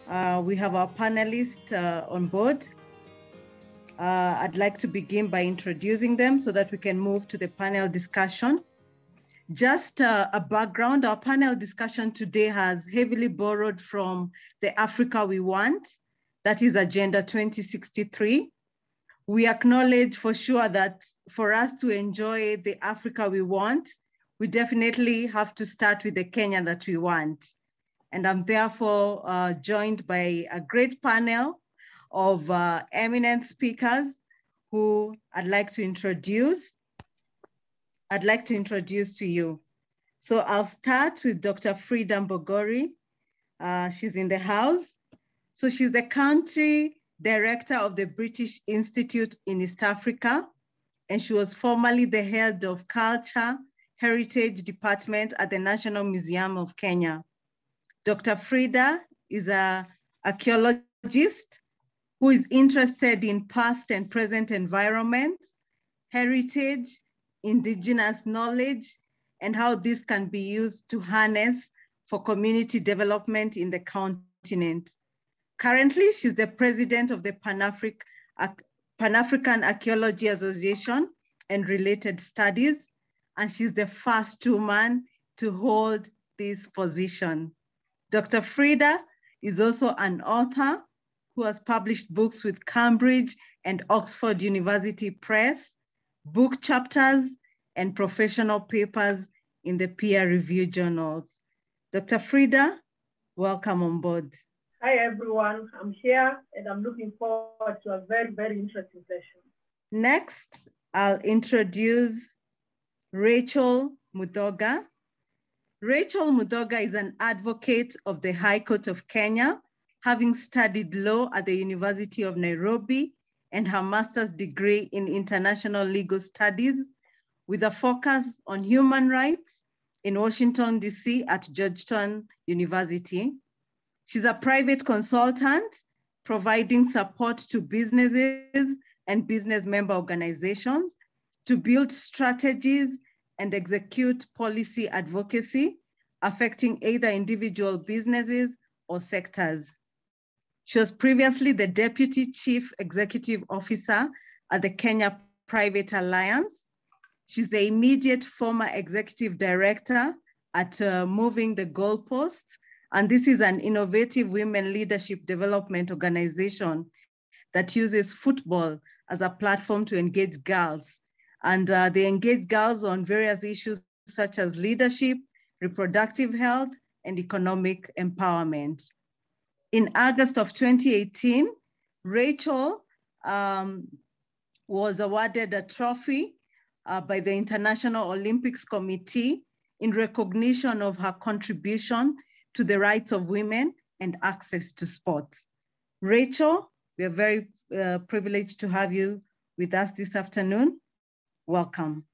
We have our panelists on board. I'd like to begin by introducing them so that we can move to the panel discussion. Just a background, our panel discussion today has heavily borrowed from the Africa We Want, that is Agenda 2063. We acknowledge for sure that for us to enjoy the Africa we want, we definitely have to start with the Kenya that we want. And I'm therefore joined by a great panel of eminent speakers who I'd like to introduce to you. So I'll start with Dr. Frida Mbogori. She's in the house. So she's the country director of the British Institute in East Africa, and she was formerly the head of Culture Heritage Department at the National Museum of Kenya. Dr. Frida is an archaeologist who is interested in past and present environments, heritage, indigenous knowledge, and how this can be used to harness for community development in the continent. Currently, she's the president of the Pan-African Archaeology Association and related studies, and she's the first woman to hold this position. Dr. Frida is also an author who has published books with Cambridge and Oxford University Press, book chapters, and professional papers in the peer-reviewed journals. Dr. Frida, welcome on board. Hi, everyone. I'm here and I'm looking forward to a very, very interesting session. Next, I'll introduce Rachel Muthoga. Rachel Muthoga is an advocate of the High Court of Kenya, having studied law at the University of Nairobi and her master's degree in international legal studies with a focus on human rights in Washington, DC at Georgetown University. She's a private consultant providing support to businesses and business member organizations to build strategies and execute policy advocacy affecting either individual businesses or sectors. She was previously the Deputy Chief Executive Officer at the Kenya Private Alliance. She's the immediate former Executive Director at Moving the Goalposts, and this is an innovative women leadership development organization that uses football as a platform to engage girls. And they engage girls on various issues such as leadership, reproductive health, and economic empowerment. In August of 2018, Rachel was awarded a trophy by the International Olympics Committee in recognition of her contribution to the rights of women and access to sports. Rachel, we are very privileged to have you with us this afternoon. Welcome.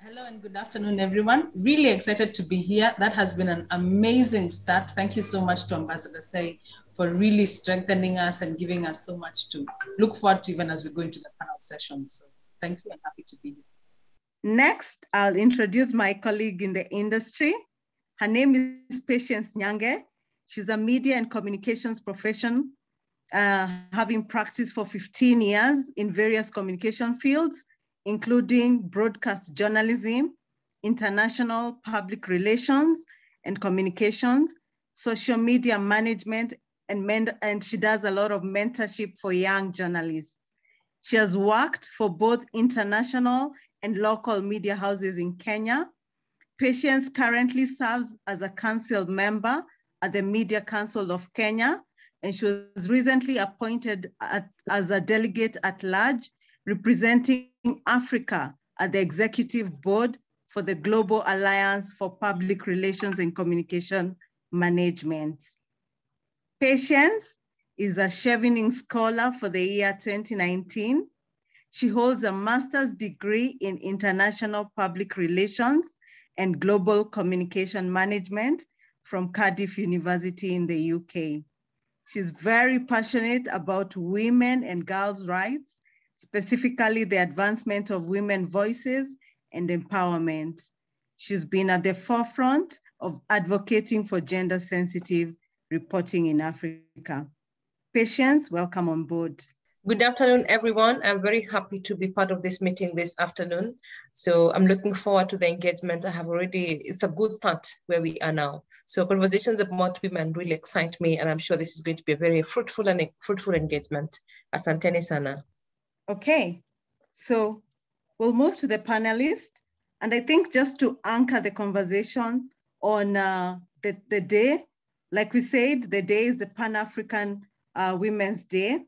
Hello and good afternoon, everyone. Really excited to be here. That has been an amazing start. Thank you so much to Ambassador Say for really strengthening us and giving us so much to look forward to even as we go into the panel session. So thank you and happy to be here. Next, I'll introduce my colleague in the industry. Her name is Patience Nyange. She's a media and communications professional, having practiced for 15 years in various communication fields, including broadcast journalism, international public relations and communications, social media management, and she does a lot of mentorship for young journalists. She has worked for both international and local media houses in Kenya. Patience currently serves as a council member at the Media Council of Kenya, and she was recently appointed as a delegate at large representing Africa at the executive board for the Global Alliance for Public Relations and Communication Management. Patience is a Chevening Scholar for the year 2019. She holds a master's degree in international public relations and global communication management from Cardiff University in the UK. She's very passionate about women and girls' rights, specifically the advancement of women's voices and empowerment. She's been at the forefront of advocating for gender-sensitive reporting in Africa. Patience, welcome on board. Good afternoon, everyone. I'm very happy to be part of this meeting this afternoon. So I'm looking forward to the engagement. It's a good start where we are now. So conversations about women really excite me, and I'm sure this is going to be a very fruitful engagement. Asanteni sana. Okay, so we'll move to the panelists. And I think just to anchor the conversation on the day, like we said, the day is the Pan-African Women's Day.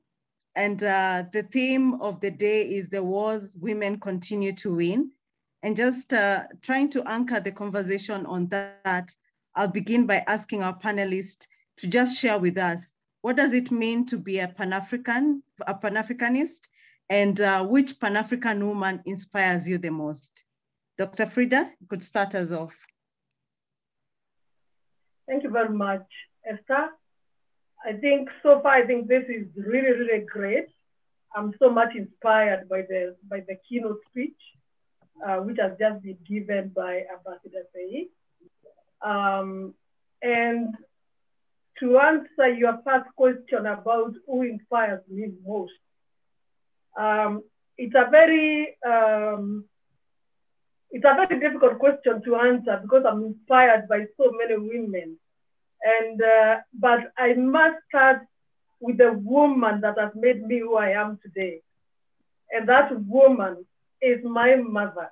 And the theme of the day is the wars women continue to win. And just trying to anchor the conversation on that, I'll begin by asking our panelists to just share with us, what does it mean to be a Pan-Africanist, and which Pan-African woman inspires you the most? Dr. Frida, you could start us off. Thank you very much, Esther. I think so far, this is really, really great. I'm so much inspired by the keynote speech, which has just been given by Ambassador Say. And to answer your first question about who inspires me most, it's a very difficult question to answer because I'm inspired by so many women. And but I must start with the woman that has made me who I am today. And that woman is my mother.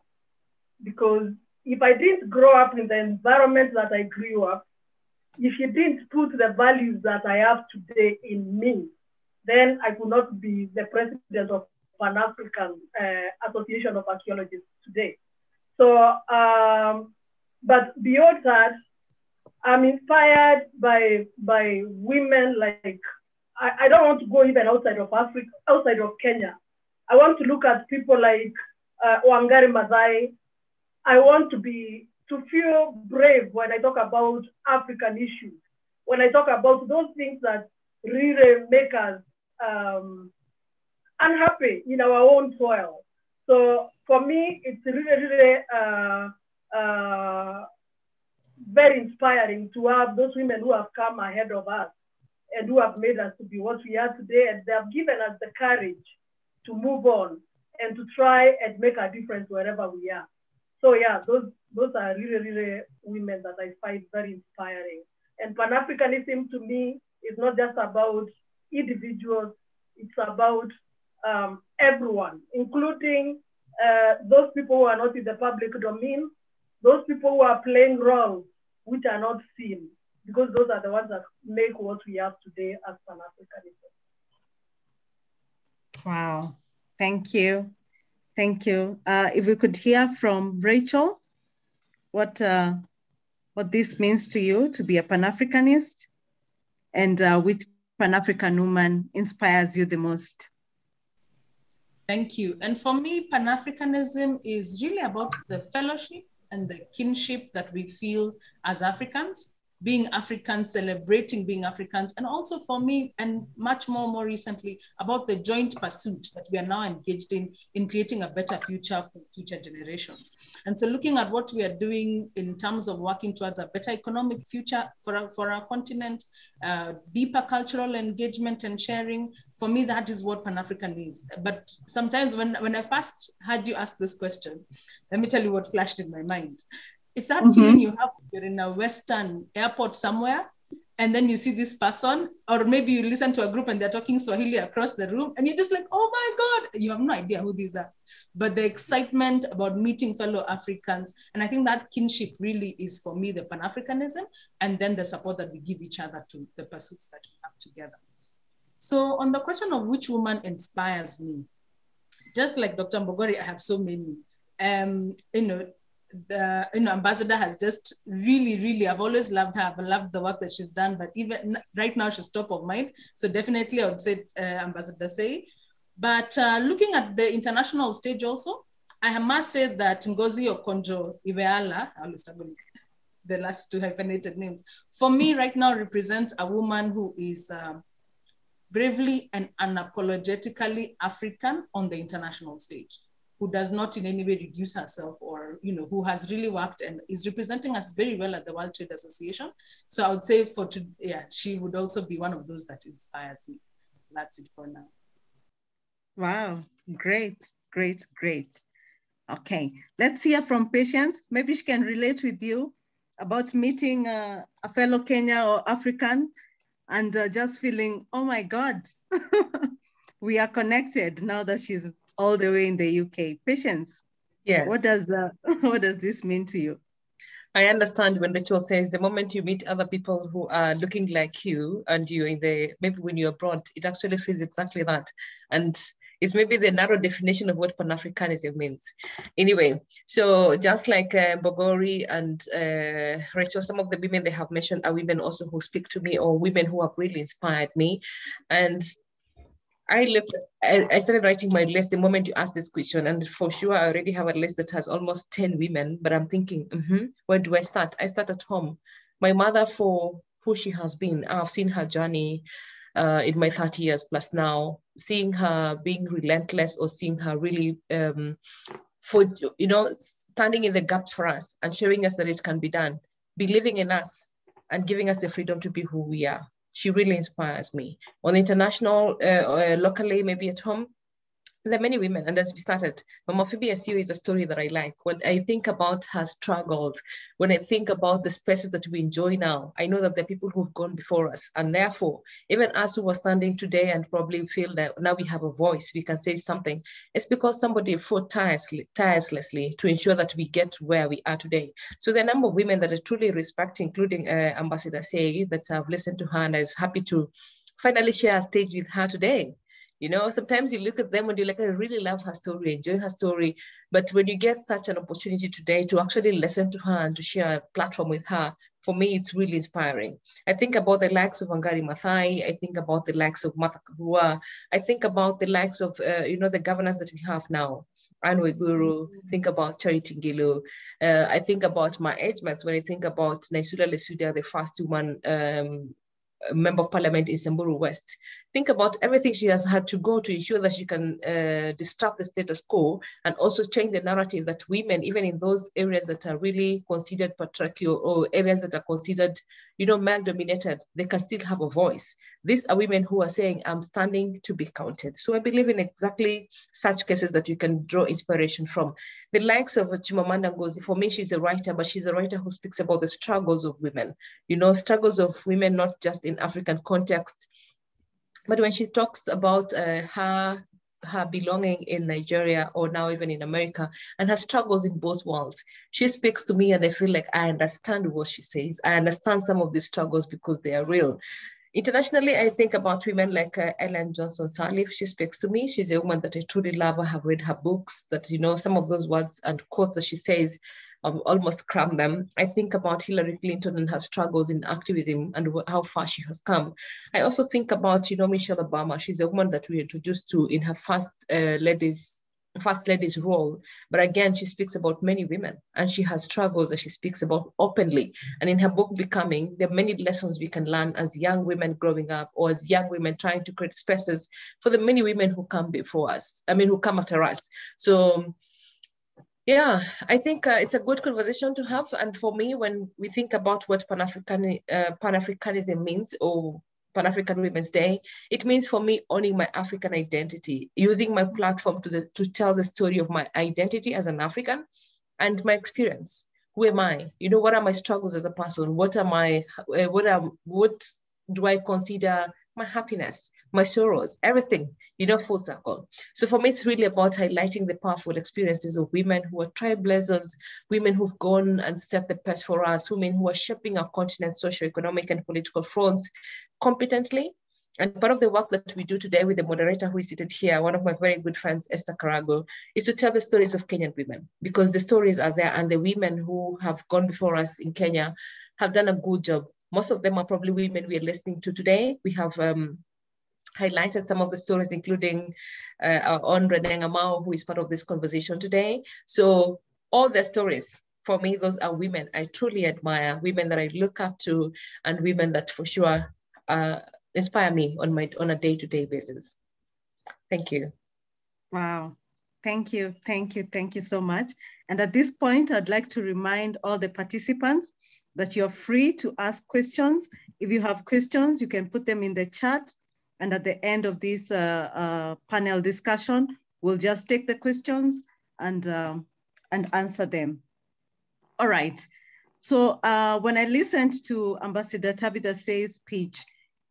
Because if I didn't grow up in the environment that I grew up, if she didn't put the values that I have today in me, then I could not be the president of Pan-African Association of Archaeologists today. So, but beyond that, I'm inspired by women like, I don't want to go even outside of Africa, outside of Kenya. I want to look at people like Wangari Maathai. I want to feel brave when I talk about African issues, when I talk about those things that really make us unhappy in our own soil. So for me, it's really, very inspiring to have those women who have come ahead of us and who have made us to be what we are today. And they have given us the courage to move on and to try and make a difference wherever we are. So yeah, those are really women that I find very inspiring. And Pan-Africanism to me is not just about individuals, it's about everyone, including those people who are not in the public domain, those people who are playing roles which are not seen, because those are the ones that make what we have today as Pan-Africanism. Wow, thank you. Thank you. If we could hear from Rachel, what this means to you to be a Pan-Africanist, and which Pan-African woman inspires you the most? Thank you. And for me, Pan-Africanism is really about the fellowship and the kinship that we feel as Africans, being Africans, celebrating being Africans, and also for me, and much more recently, about the joint pursuit that we are now engaged in creating a better future for future generations. And so looking at what we are doing in terms of working towards a better economic future for our continent, deeper cultural engagement and sharing, for me, that is what Pan-African is. But sometimes when I first heard you ask this question, let me tell you what flashed in my mind. It's that feeling you have, you're in a Western airport somewhere, and then you see this person, or maybe you listen to a group and they're talking Swahili across the room, and you're just like, oh my God, you have no idea who these are. But the excitement about meeting fellow Africans, and I think that kinship really is for me the Pan-Africanism, and then the support that we give each other to the pursuits that we have together. So on the question of which woman inspires me, just like Dr. Mbogori, I have so many. The ambassador has just really, I've always loved her. I've loved the work that she's done, but even right now she's top of mind. So definitely I would say Ambassador Say. But looking at the international stage also, I must say that Ngozi Okonjo-Iweala, I always struggle with the last two hyphenated names, for me right now represents a woman who is bravely and unapologetically African on the international stage. who does not in any way reduce herself, or, you know, who has really worked and is representing us very well at the World Trade Association. So I would say she would also be one of those that inspires me. That's it for now. Wow, great, great, great. Okay, let's hear from Patience. Maybe she can relate with you about meeting a fellow Kenyan or African and just feeling, oh my God, we are connected now that she's all the way in the UK. Patience, Yes. what does this mean to you? I understand when Rachel says the moment you meet other people who are looking like you and you're maybe when you're abroad, it actually feels exactly that. And it's maybe the narrow definition of what Pan-Africanism means. Anyway, so just like Bogori and Rachel, some of the women they have mentioned are women also who speak to me, or women who have really inspired me. And I started writing my list the moment you asked this question, and for sure I already have a list that has almost 10 women, but I'm thinking, where do I start? I start at home. My mother, for who she has been, I've seen her journey in my 30 years plus now, seeing her being relentless, or seeing her really, standing in the gap for us and showing us that it can be done, believing in us and giving us the freedom to be who we are. She really inspires me. On international, locally, maybe at home, there are many women, and as we started, Mama Phoebe Asiu is a story that I like. When I think about her struggles, when I think about the spaces that we enjoy now, I know that there are people who've gone before us, and therefore, even us who are standing today and probably feel that now we have a voice, we can say something, it's because somebody fought tirelessly to ensure that we get where we are today. So the number of women that I truly respect, including Ambassador Say, that I've listened to her and is happy to finally share a stage with her today. You know, sometimes you look at them and you're like, I really love her story, enjoy her story. But when you get such an opportunity today to actually listen to her and to share a platform with her, for me, it's really inspiring. I think about the likes of Wangari Maathai. I think about the likes of Martha Karua. I think about the likes of, the governors that we have now. Anne Waiguru, think about Charity Ngilu. I think about my age mates when I think about Naisula Lesuda, the first woman member of parliament in Samburu West. Think about everything she has had to go to ensure that she can disrupt the status quo and also change the narrative that women, even in those areas that are really considered patriarchal or areas that are considered, male-dominated, they can still have a voice. These are women who are saying, I'm standing to be counted. So I believe in exactly such cases that you can draw inspiration from. The likes of Chimamanda Ngozi, for me, she's a writer, but she's a writer who speaks about the struggles of women, struggles of women, not just in African context, but when she talks about her belonging in Nigeria or now even in America and her struggles in both worlds, she speaks to me and I feel like I understand what she says. I understand some of these struggles because they are real. Internationally, I think about women like Ellen Johnson Sirleaf. She speaks to me. She's a woman that I truly love. I have read her books that, some of those words and quotes that she says, almost cram them. I think about Hillary Clinton and her struggles in activism and how far she has come. I also think about, Michelle Obama. She's a woman that we introduced to in her first lady's role. But again, she speaks about many women and she has struggles that she speaks about openly. And in her book, Becoming, there are many lessons we can learn as young women growing up or as young women trying to create spaces for the many women who come before us, who come after us. So yeah, I think it's a good conversation to have. And for me, when we think about what Pan-Africanism means or Pan-African Women's Day, it means for me owning my African identity, using my platform to tell the story of my identity as an African and my experience. Who am I? What are my struggles as a person? What do I consider my happiness, my sorrows, everything, full circle. So for me, it's really about highlighting the powerful experiences of women who are trailblazers, women who've gone and set the pace for us, women who are shaping our continent's socio-economic and political fronts competently. And part of the work that we do today with the moderator who is seated here, one of my very good friends, Esther Karago, is to tell the stories of Kenyan women, because the stories are there and the women who have gone before us in Kenya have done a good job. Most of them are probably women we are listening to today. We have highlighted some of the stories, including our own Renee Ngamao, who is part of this conversation today. So all the stories, for me, those are women I truly admire, women that I look up to, and women that for sure inspire me on a day-to-day basis. Thank you. Wow. Thank you, thank you, thank you so much. And at this point, I'd like to remind all the participants that you're free to ask questions. If you have questions, you can put them in the chat. And at the end of this panel discussion, we'll just take the questions and answer them. All right. So when I listened to Ambassador Tabitha Say's speech,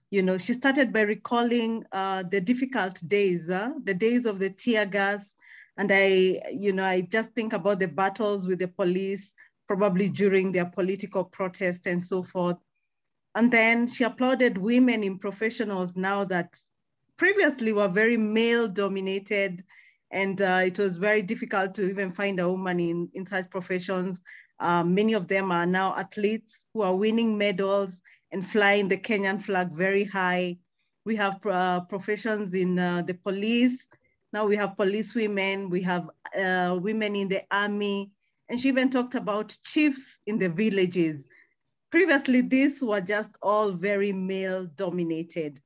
you know, she started by recalling the difficult days, the days of the tear gas. And I just think about the battles with the police, probably during their political protest and so forth. And then she applauded women in professionals now that previously were very male dominated. And it was very difficult to even find a woman in such professions. Many of them are now athletes who are winning medals and flying the Kenyan flag very high. We have professions in the police. Now we have police women, we have women in the army, and she even talked about chiefs in the villages. Previously, these were just all very male dominated.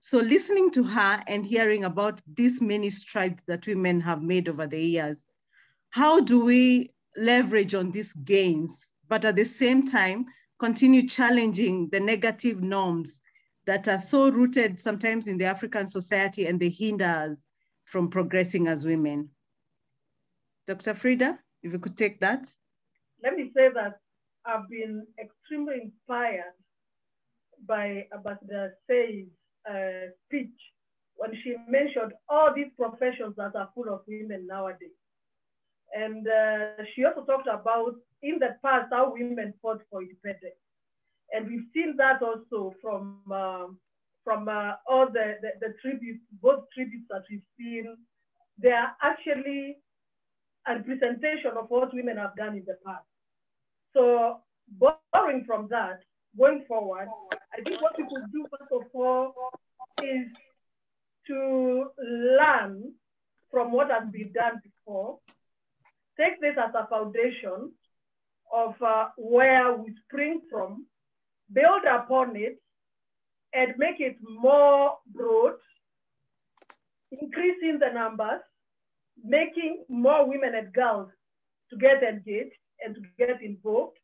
So listening to her and hearing about these many strides that women have made over the years, how do we leverage on these gains, but at the same time, continue challenging the negative norms that are so rooted sometimes in the African society and they hinder us from progressing as women? Dr. Frida, if you could take that. Let me say that I've been extremely inspired by Ambassador Say's speech when she mentioned all these professions that are full of women nowadays. And she also talked about in the past how women fought for independence. And we've seen that also from all the tributes, both tributes that we've seen. They are actually a representation of what women have done in the past. So borrowing from that, going forward, I think what we could do first of all is to learn from what has been done before, take this as a foundation of where we spring from, build upon it, and make it more broad, increasing the numbers, making more women and girls to get engaged and to get involved.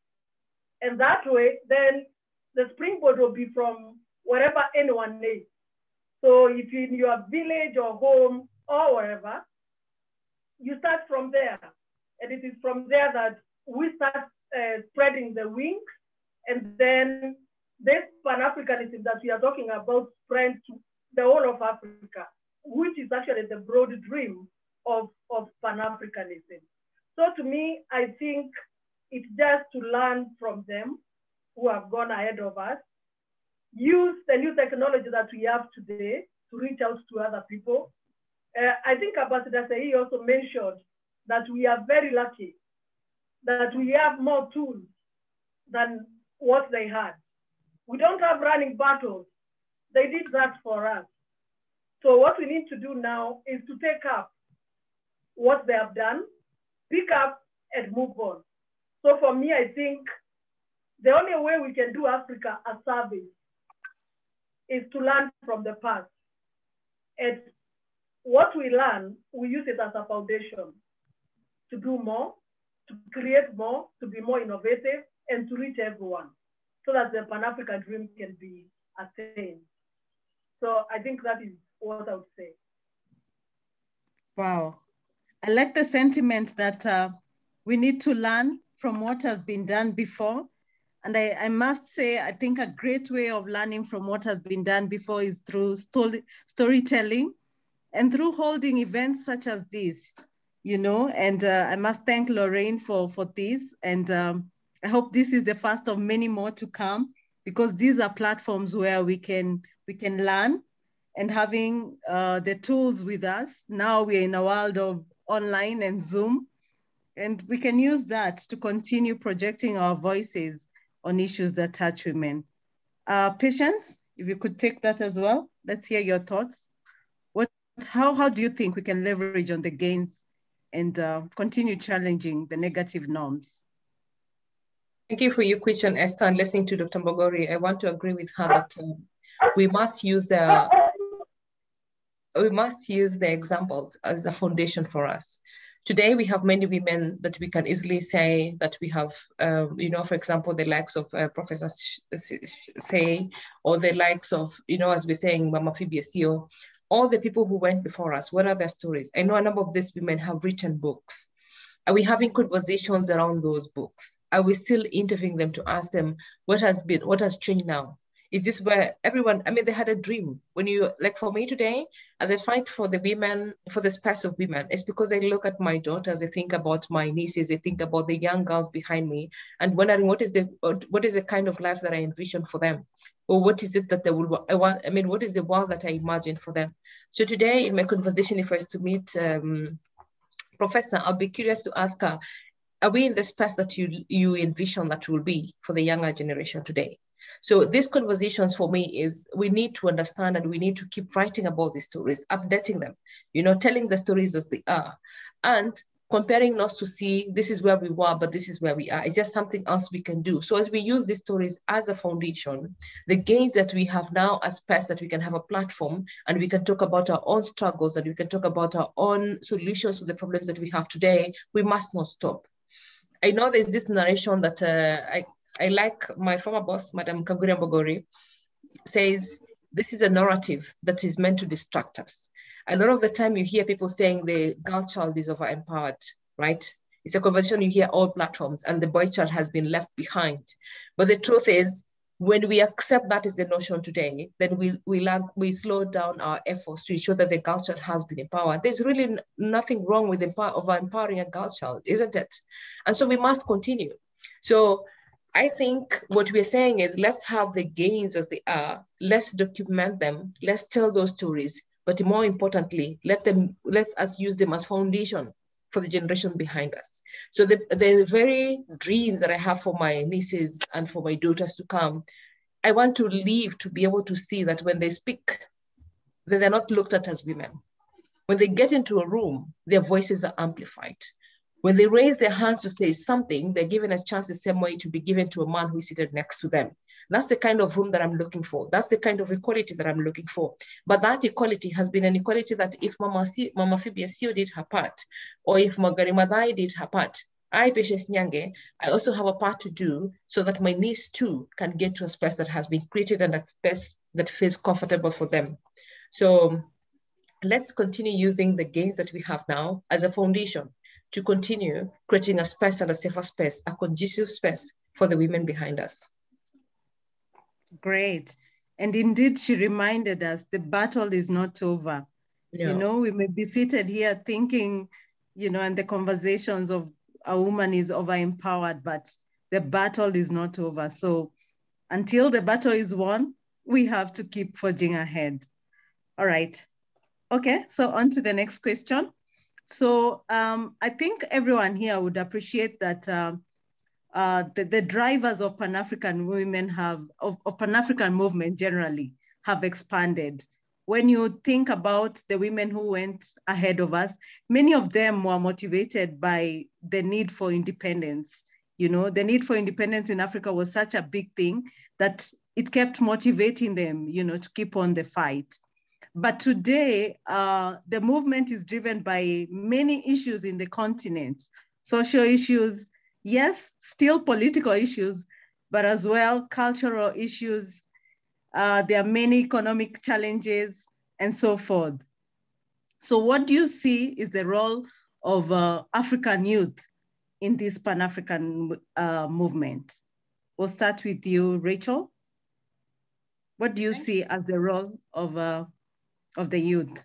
And that way, then the springboard will be from wherever anyone is. So if in your village or home or wherever, you start from there. And it is from there that we start spreading the wings. And then this Pan-Africanism that we are talking about spread to the whole of Africa, which is actually the broad dream of Pan-Africanism. So to me, I think it's just to learn from them who have gone ahead of us, use the new technology that we have today to reach out to other people. I think Ambassador Sahi also mentioned that we are very lucky that we have more tools than what they had. We don't have running battles. They did that for us. So what we need to do now is to take up what they have done, pick up and move on. So for me, I think the only way we can do Africa a service is to learn from the past. And what we learn, we use it as a foundation to do more, to create more, to be more innovative, and to reach everyone so that the Pan-African dream can be attained. So I think that is what I would say. Wow. I like the sentiment that we need to learn from what has been done before. And I must say, I think a great way of learning from what has been done before is through storytelling and through holding events such as this, you know, and I must thank Lorraine for this. And I hope this is the first of many more to come, because these are platforms where we can learn, and having the tools with us. Now we're in a world of online and Zoom, and we can use that to continue projecting our voices on issues that touch women. Patience, if you could take that as well. Let's hear your thoughts. How do you think we can leverage on the gains and continue challenging the negative norms? Thank you for your question, Esther. And listening to Dr. Mbogori, I want to agree with her that we must use the we must use the examples as a foundation for us. Today, we have many women that we can easily say that we have, you know, for example, the likes of Professor Say, or the likes of, you know, as we're saying, Mama Fibiasio, all the people who went before us. What are their stories? I know a number of these women have written books. Are we having conversations around those books? Are we still interviewing them to ask them what has changed now? Is this where everyone, I mean, they had a dream. When you, like for me today, as I fight for the women, for the space of women, it's because I look at my daughters, I think about my nieces, I think about the young girls behind me, and wondering what is the kind of life that I envision for them? Or what is it that they will, I mean, what is the world that I imagine for them? So today in my conversation, if I was to meet Professor, I'll be curious to ask her, are we in the space that you envision that will be for the younger generation today? So these conversations for me is we need to understand and we need to keep writing about these stories, updating them, you know, telling the stories as they are, and comparing us to see this is where we were, but this is where we are. It's just something else we can do. So as we use these stories as a foundation, the gains that we have now as past, that we can have a platform and we can talk about our own struggles and we can talk about our own solutions to the problems that we have today, we must not stop. I know there's this narration that I like, my former boss, Madam Kagure Mbogori, says this is a narrative that is meant to distract us. A lot of the time you hear people saying the girl child is over-empowered, right? It's a conversation you hear all platforms and the boy child has been left behind. But the truth is, when we accept that is the notion today, then we slow down our efforts to ensure that the girl child has been empowered. There's really nothing wrong with empowering a girl child, isn't it? And so we must continue. So I think what we're saying is let's have the gains as they are, let's document them, let's tell those stories, but more importantly, let us use them as foundation for the generation behind us. So the very dreams that I have for my nieces and for my daughters to come, I want to live to be able to see that when they speak, that they're not looked at as women. When they get into a room, their voices are amplified. When they raise their hands to say something, they're given a chance the same way to be given to a man who is seated next to them. That's the kind of room that I'm looking for. That's the kind of equality that I'm looking for. But that equality has been an equality that if Mama Fibiasio did her part, or if Magari Madai did her part, I, Patience Nyange, I also have a part to do so that my niece too can get to a space that has been created and a space that feels comfortable for them. So let's continue using the gains that we have now as a foundation to continue creating a space and a safer space, a conducive space for the women behind us. Great. And indeed, she reminded us the battle is not over. No. You know, we may be seated here thinking, you know, and the conversations of a woman is over-empowered, but the battle is not over. So until the battle is won, we have to keep forging ahead. All right. Okay, so on to the next question. So I think everyone here would appreciate that the drivers of Pan-African women of Pan-African movement generally have expanded. When you think about the women who went ahead of us, many of them were motivated by the need for independence. You know, the need for independence in Africa was such a big thing that it kept motivating them, you know, to keep on the fight. But today, the movement is driven by many issues in the continent, social issues, yes, still political issues, but as well cultural issues. There are many economic challenges and so forth. So what do you see is the role of African youth in this Pan-African movement? We'll start with you, Rachel. What do you see as the role of the youth?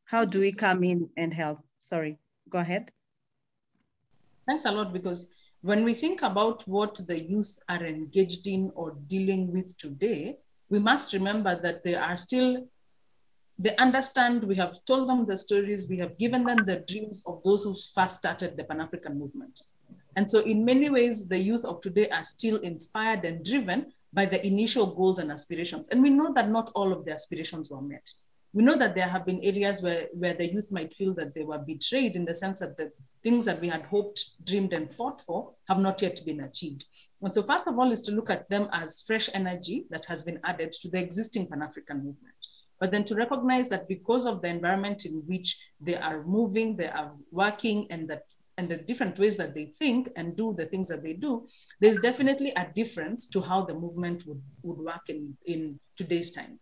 How do we come in and help? Sorry, go ahead. Thanks a lot, because when we think about what the youth are engaged in or dealing with today, we must remember that they are still, they understand, we have told them the stories, we have given them the dreams of those who first started the Pan-African movement. And so in many ways, the youth of today are still inspired and driven by the initial goals and aspirations. And we know that not all of the aspirations were met. We know that there have been areas where the youth might feel that they were betrayed, in the sense that the things that we had hoped, dreamed, and fought for have not yet been achieved. And so first of all is to look at them as fresh energy that has been added to the existing Pan-African movement. but then to recognize that because of the environment in which they are moving, they are working, and the different ways that they think and do the things that they do, there's definitely a difference to how the movement would work in today's time.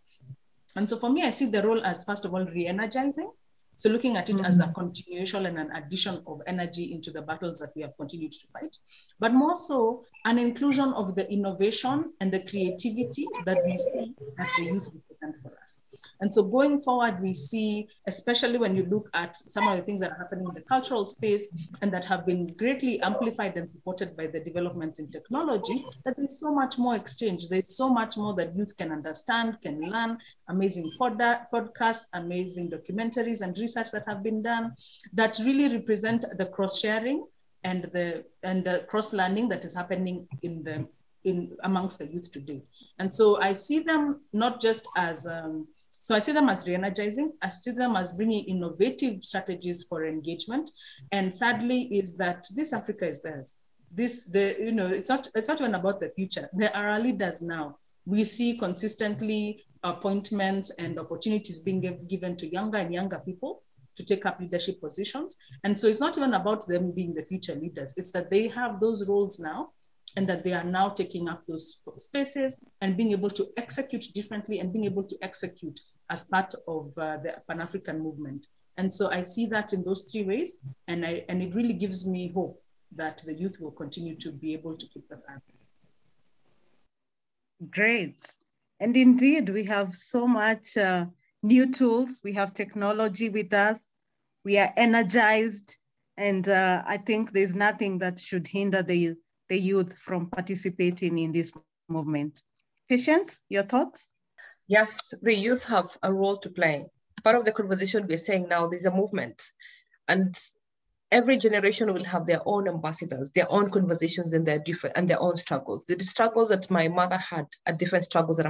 And so for me, I see the role as, first of all, re-energizing. So looking at it as a continuation and an addition of energy into the battles that we have continued to fight, but more so an inclusion of the innovation and the creativity that we see that the youth represent for us. And so going forward, we see, especially when you look at some of the things that are happening in the cultural space and that have been greatly amplified and supported by the developments in technology, that there's so much more exchange. There's so much more that youth can understand, can learn, amazing podcasts, amazing documentaries and research that have been done that really represent the cross-sharing and the cross-learning that is happening amongst the youth today. And so I see them not just as so I see them as re-energizing. I see them as bringing innovative strategies for engagement. And thirdly, is that this Africa is theirs. It's not even about the future. There are leaders now. We see consistently appointments and opportunities being given to younger and younger people to take up leadership positions. And so it's not even about them being the future leaders. It's that they have those roles now, and that they are now taking up those spaces and being able to execute differently and being able to execute as part of the Pan-African movement. And so I see that in those three ways, and it really gives me hope that the youth will continue to be able to keep the flag. Great. And indeed, we have so much new tools. We have technology with us. We are energized. And I think there's nothing that should hinder the youth from participating in this movement. Patience, your thoughts? Yes, the youth have a role to play. Part of the conversation we're saying now, there's a movement, and every generation will have their own ambassadors, their own conversations, and their own struggles. The struggles that my mother had are different struggles that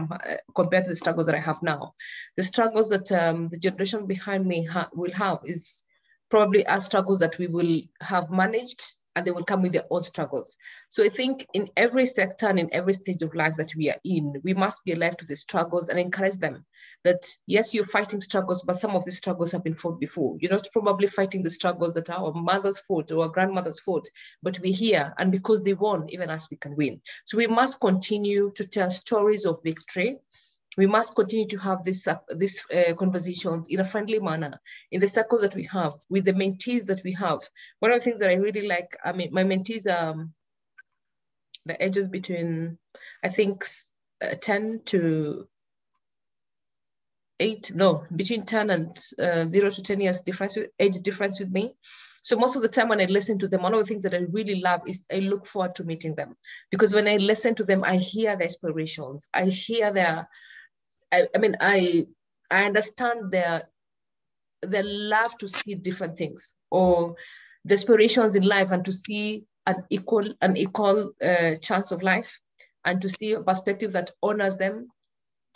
compared to the struggles that I have now. The struggles that the generation behind me will have is probably our struggles that we will have managed, and they will come with their own struggles. So I think in every sector and in every stage of life that we are in, we must be alive to the struggles and encourage them that, yes, you're fighting struggles, but some of these struggles have been fought before. You're not probably fighting the struggles that our mothers fought or our grandmothers fought, but we're here, and because they won, even us, we can win. So we must continue to tell stories of victory. We must continue to have these conversations in a friendly manner, in the circles that we have, with the mentees that we have. One of the things that I really like, I mean, my mentees are the ages between, I think, 10 to 8, no, between 10 and 0 to 10 years age difference with me. So most of the time when I listen to them, one of the things that I really love is I look forward to meeting them. Because when I listen to them, I hear their aspirations. I hear their, I understand their love to see different things, or the aspirations in life, and to see an equal chance of life, and to see a perspective that honors them,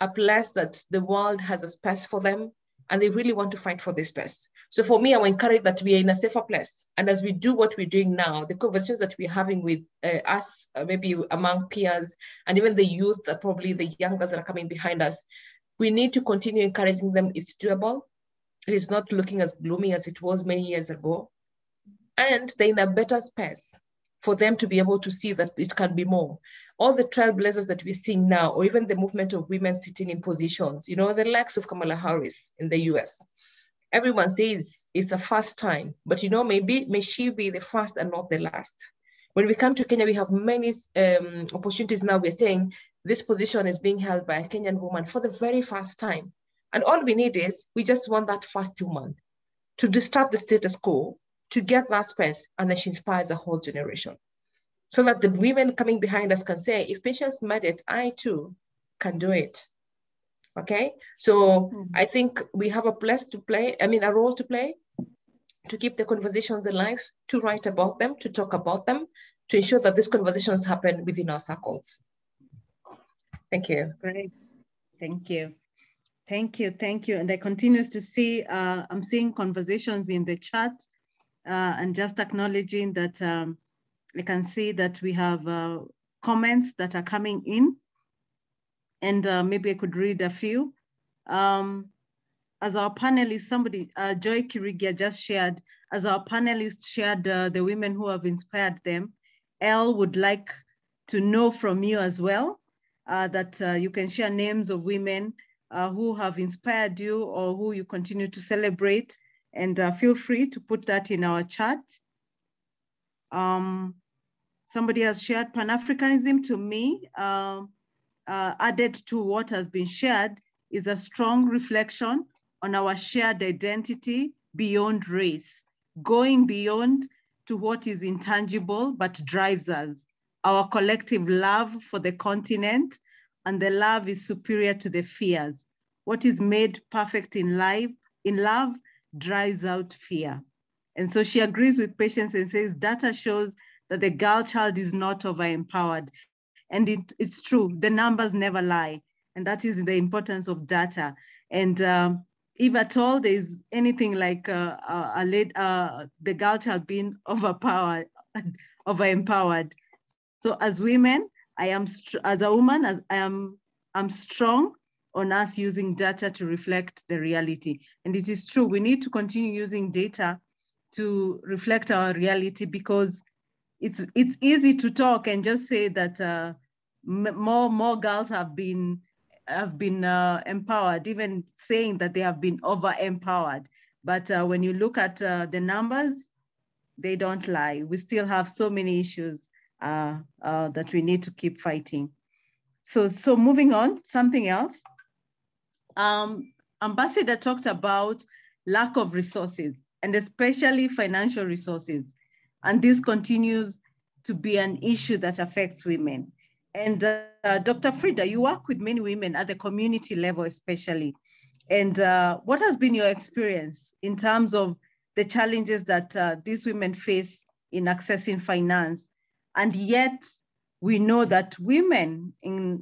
a place that the world has a space for them, and they really want to fight for this space. So for me, I will encourage that we are in a safer place. And as we do what we're doing now, the conversations that we're having with us, maybe among peers, and even the youth, probably the youngers that are coming behind us, we need to continue encouraging them. It's doable. It is not looking as gloomy as it was many years ago. And they're in a better space for them to be able to see that it can be more. All the trailblazers that we're seeing now, or even the movement of women sitting in positions, the likes of Kamala Harris in the US, everyone says it's a first time, but may she be the first and not the last. When we come to Kenya, we have many opportunities now. We're saying this position is being held by a Kenyan woman for the very first time. And all we need is, we just want that first woman to disrupt the status quo, to get that space, and then she inspires a whole generation. So that the women coming behind us can say, if Patience made it, I too can do it. Okay? So I think we have a role to play, to keep the conversations alive, to write about them, to talk about them, to ensure that these conversations happen within our circles. Thank you. Great. Thank you. Thank you. Thank you. And I continue to see, I'm seeing conversations in the chat, and just acknowledging that I can see that we have comments that are coming in, and maybe I could read a few. as our panelists, somebody, Joy Kirigia just shared, as our panelists shared the women who have inspired them, Elle would like to know from you as well, that you can share names of women who have inspired you or who you continue to celebrate, and feel free to put that in our chat. Somebody has shared Pan-Africanism. To me, added to what has been shared, is a strong reflection on our shared identity beyond race, going beyond to what is intangible but drives us, our collective love for the continent, and the love is superior to the fears. What is made perfect in love drives out fear. And so she agrees with Patience and says, data shows that the girl child is not over-empowered. And it's true, the numbers never lie. And that is the importance of data. And if at all there's anything like the girl child being over-empowered. So as women, as a woman, I'm strong on us using data to reflect the reality. And it is true, we need to continue using data to reflect our reality, because it's easy to talk and just say that more girls have been empowered, even saying that they have been over-empowered. But when you look at the numbers, they don't lie. We still have so many issues that we need to keep fighting. So moving on, something else. Ambassador talked about lack of resources, and especially financial resources. And this continues to be an issue that affects women. And Dr. Frida, you work with many women at the community level especially. And what has been your experience in terms of the challenges that these women face in accessing finance? And yet we know that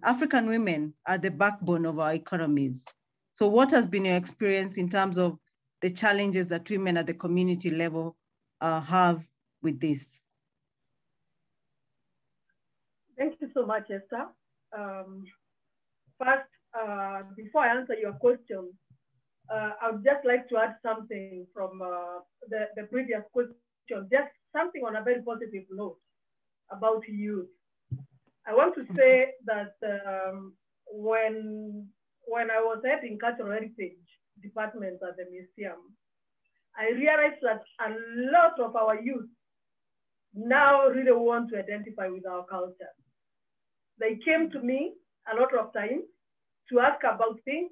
African women are the backbone of our economies. So what has been your experience in terms of the challenges that women at the community level have with this? Thank you so much, Esther. First, before I answer your question, I would just like to add something from the previous question, just something on a very positive note about youth. I want to say that when I was heading Cultural Heritage Department at the museum, I realized that a lot of our youth now really want to identify with our culture. They came to me a lot of times to ask about things,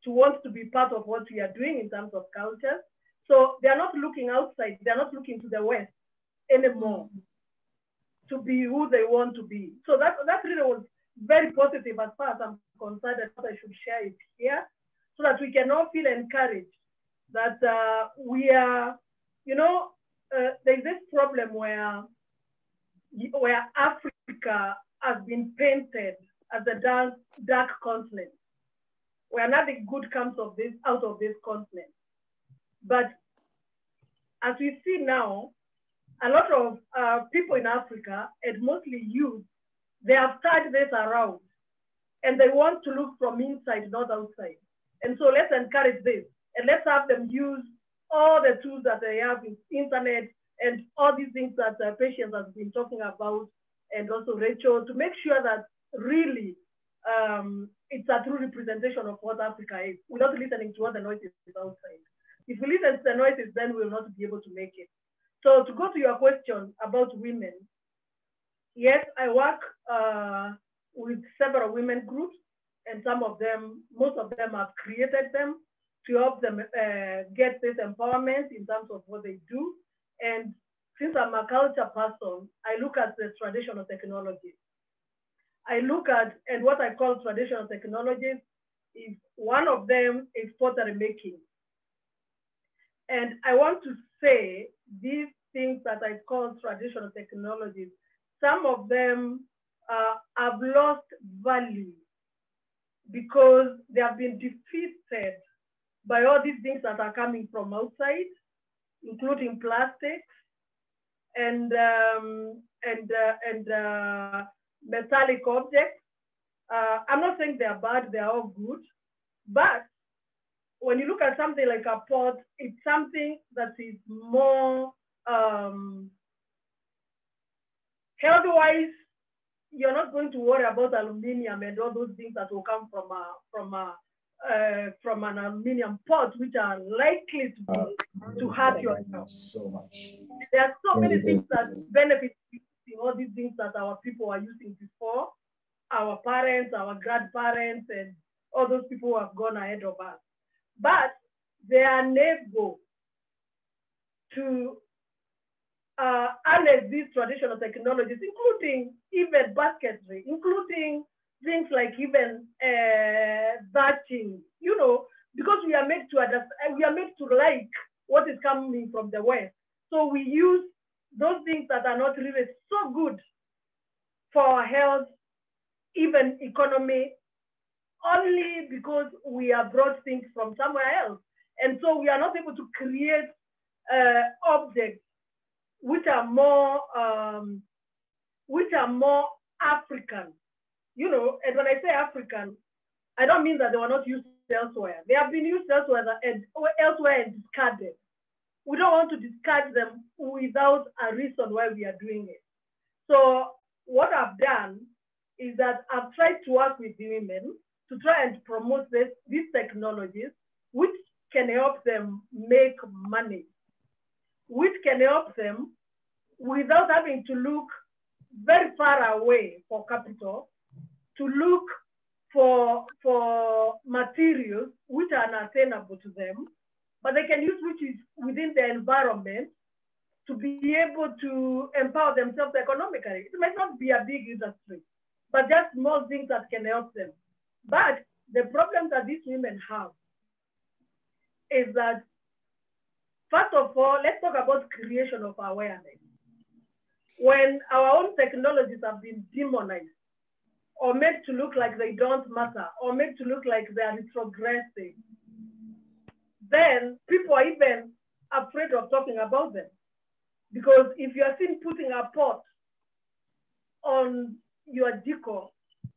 to want to be part of what we are doing in terms of culture. So they are not looking outside, they're not looking to the West anymore to be who they want to be. So that really was very positive as far as I'm concerned. I thought I should share it here so that we can all feel encouraged that we are, there's this problem where Africa has been painted as a dark continent, where nothing good comes out of this continent. But as we see now, a lot of people in Africa, and mostly youth, they have turned this around and they want to look from inside, not outside. And so let's encourage this and let's have them use all the tools that they have in internet and all these things that Patience has been talking about, and also Rachel, to make sure that really it's a true representation of what Africa is. We're not listening to what the noise is outside. If we listen to the noises, then we'll not be able to make it. So to go to your question about women, yes, I work with several women groups, and most of them have created them to help them get this empowerment in terms of what they do. And since I'm a culture person, I look at the traditional technologies. I look at, and what I call traditional technologies is one of them is pottery making. And I want to say these things that I call traditional technologies, some of them have lost value because they have been defeated by all these things that are coming from outside, including plastics and metallic objects. I'm not saying they're bad, they're all good, but when you look at something like a pot, it's something that is more health-wise. You're not going to worry about aluminium and all those things that will come from an aluminium pot, which are likely to hurt your health. So much. There are so many things that benefit all these things that our people are using before, our parents, our grandparents, and all those people who have gone ahead of us. But they are unable to harness these traditional technologies, including even basketry, including things like even thatching, you know, because we are made to understand, we are made to like what is coming from the West. So we use those things that are not really so good for our health, even economy, only because we are brought things from somewhere else. And so we are not able to create objects which are more African, you know. And when I say African, I don't mean that they were not used elsewhere. They have been used elsewhere and discarded. We don't want to discard them without a reason why we are doing it. So what I've done is that I've tried to work with the women to try and promote these technologies, which can help them make money, which can help them without having to look very far away for capital, to look for materials which are unattainable to them, but they can use which is within the environment to be able to empower themselves economically. It might not be a big industry, but just small things that can help them. But the problem that these women have is that, first of all, let's talk about creation of awareness. When our own technologies have been demonized or made to look like they don't matter or made to look like they are retrogressive, then people are even afraid of talking about them. Because if you are seen putting a pot on your decor,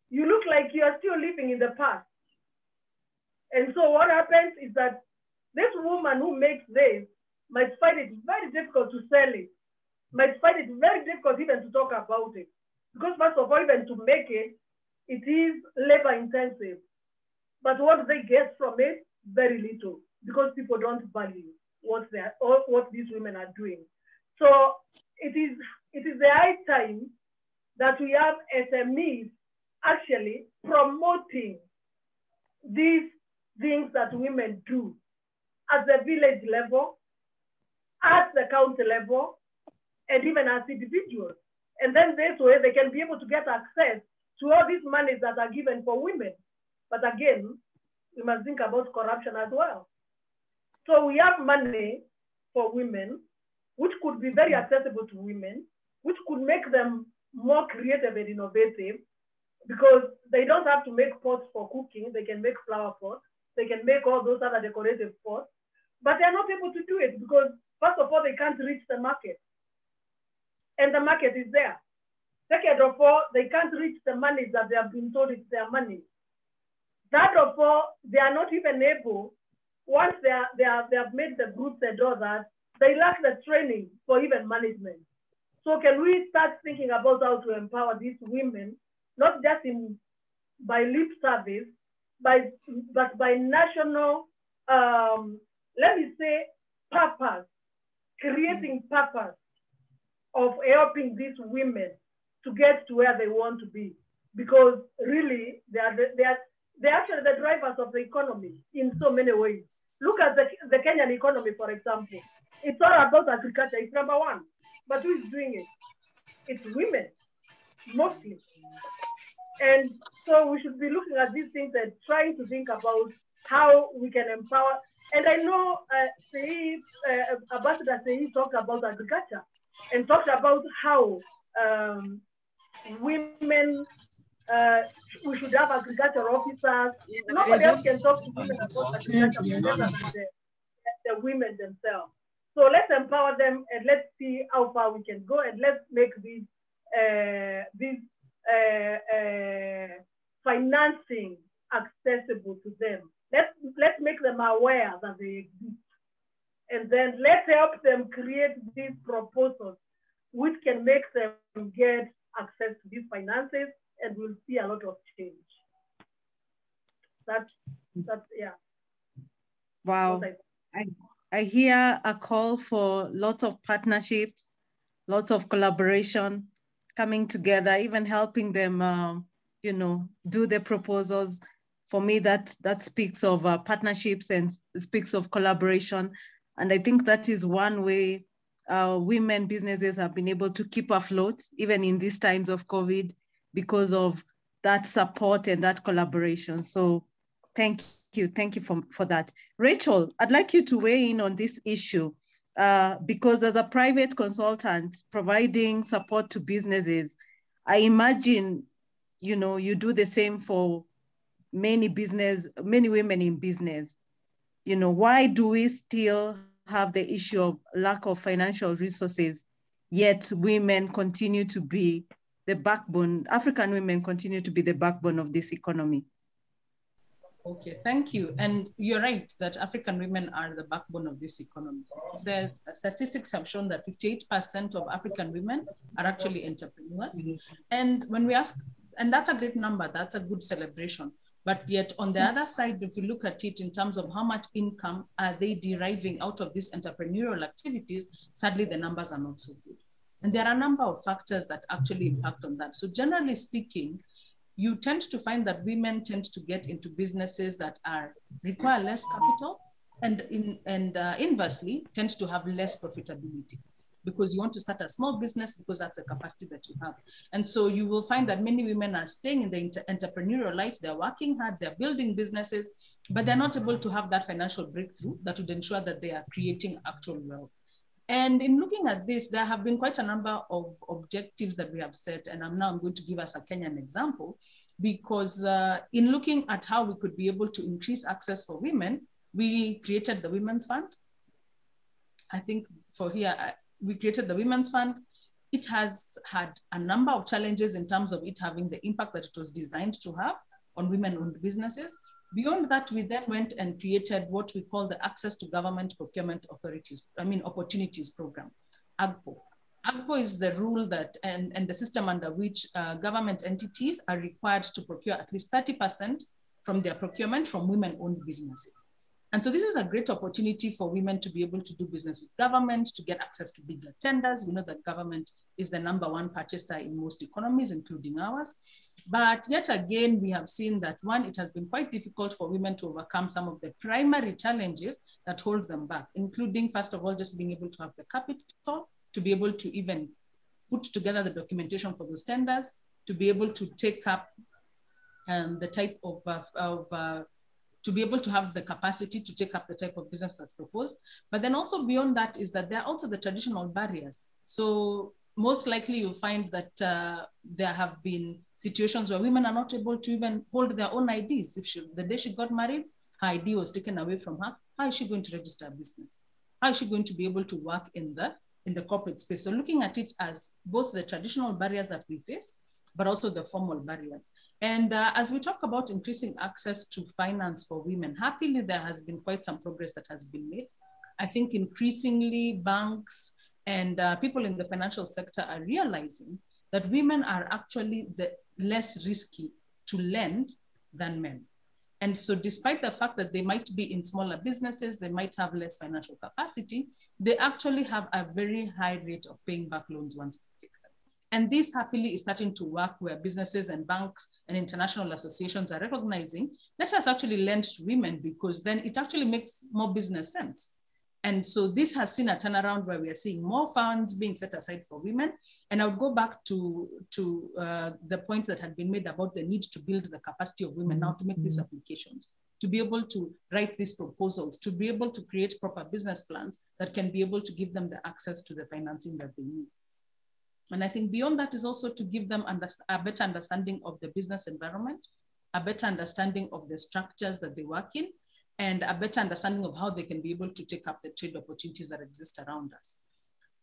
you look like you are still living in the past. And so what happens is that this woman who makes this might find it very difficult to sell it, might find it very difficult even to talk about it. Because first of all, even to make it, it is labor intensive. But what they get from it? Very little, because people don't value what these women are doing. So it is the high time that we have SMEs actually promoting these things that women do at the village level, at the county level, and even as individuals. And then this way they can be able to get access to all these monies that are given for women. But again, we must think about corruption as well. So we have money for women, which could be very accessible to women, which could make them more creative and innovative, because they don't have to make pots for cooking. They can make flower pots. They can make all those other decorative pots, but they're not able to do it because, first of all, they can't reach the market. And the market is there. Second of all, they can't reach the money that they have been told it's their money. Third of all, they are not even able, once they have made the goods and all that, they lack the training for even management. So can we start thinking about how to empower these women, not just by lip service, but by national, let me say, purpose, creating purpose of helping these women to get to where they want to be, because really they're actually the drivers of the economy in so many ways. Look at the Kenyan economy, for example. It's all about agriculture. It's number one. But who is doing it? It's women, mostly. And so we should be looking at these things and trying to think about how we can empower. And I know Ambassador Seyi talked about agriculture and talked about how women, we should have agricultural officers. Nobody else can talk to women about agriculture other than the women themselves. So let's empower them and let's see how far we can go, and let's make these financing accessible to them. Let's make them aware that they exist. And then let's help them create these proposals which can make them get access to these finances, and we'll see a lot of change. That's yeah. Wow. I hear a call for lots of partnerships, lots of collaboration, coming together, even helping them, you know, do the proposals. For me, that speaks of partnerships and speaks of collaboration. And I think that is one way women businesses have been able to keep afloat, even in these times of COVID, because of that support and that collaboration. So thank you for that. Rachel, I'd like you to weigh in on this issue because as a private consultant providing support to businesses, I imagine, you know, you do the same for many women in business. You know, why do we still have the issue of lack of financial resources, yet women continue to be the backbone, African women continue to be the backbone of this economy? Okay, thank you. And you're right that African women are the backbone of this economy. Says statistics have shown that 58% of African women are actually entrepreneurs. And when we ask, and that's a great number, that's a good celebration. But yet on the other side, if you look at it in terms of how much income are they deriving out of these entrepreneurial activities, sadly the numbers are not so good. And there are a number of factors that actually impact on that. So generally speaking, you tend to find that women tend to get into businesses that require less capital and inversely tend to have less profitability, because you want to start a small business because that's a capacity that you have. And so you will find that many women are staying in the entrepreneurial life, they're working hard, they're building businesses, but they're not able to have that financial breakthrough that would ensure that they are creating actual wealth. And in looking at this, there have been quite a number of objectives that we have set. And I'm going to give us a Kenyan example, because in looking at how we could be able to increase access for women, we created the Women's Fund. I think for here, we created the Women's Fund. It has had a number of challenges in terms of it having the impact that it was designed to have on women-owned businesses. Beyond that, we then went and created what we call the Access to Government Procurement Opportunities Program, AGPO. AGPO is the rule that, and the system under which government entities are required to procure at least 30% from their procurement from women-owned businesses. And so this is a great opportunity for women to be able to do business with government, to get access to bigger tenders. We know that government is the #1 purchaser in most economies, including ours. But yet again, we have seen that one, it has been quite difficult for women to overcome some of the primary challenges that hold them back, including, first of all, just being able to have the capital, to be able to even put together the documentation for those tenders, to be able to take up the type of to be able to have the capacity to take up the type of business that's proposed. But then also beyond that is that there are also the traditional barriers. So most likely you'll find that there have been situations where women are not able to even hold their own IDs. If the day she got married, her ID was taken away from her, how is she going to register a business? How is she going to be able to work in the corporate space? So looking at it as both the traditional barriers that we face, but also the formal barriers. And as we talk about increasing access to finance for women, happily there has been quite some progress that has been made. I think increasingly banks and people in the financial sector are realizing that women are actually the less risky to lend than men. And so despite the fact that they might be in smaller businesses, they might have less financial capacity, they actually have a very high rate of paying back loans once they take them. And this happily is starting to work where businesses and banks and international associations are recognizing, let us actually lend to women, because then it actually makes more business sense. And so this has seen a turnaround where we are seeing more funds being set aside for women. And I would go back to the point that had been made about the need to build the capacity of women now to make these applications, to be able to write these proposals, to be able to create proper business plans that can be able to give them the access to the financing that they need. And I think beyond that is also to give them a better understanding of the business environment, a better understanding of the structures that they work in, and a better understanding of how they can be able to take up the trade opportunities that exist around us.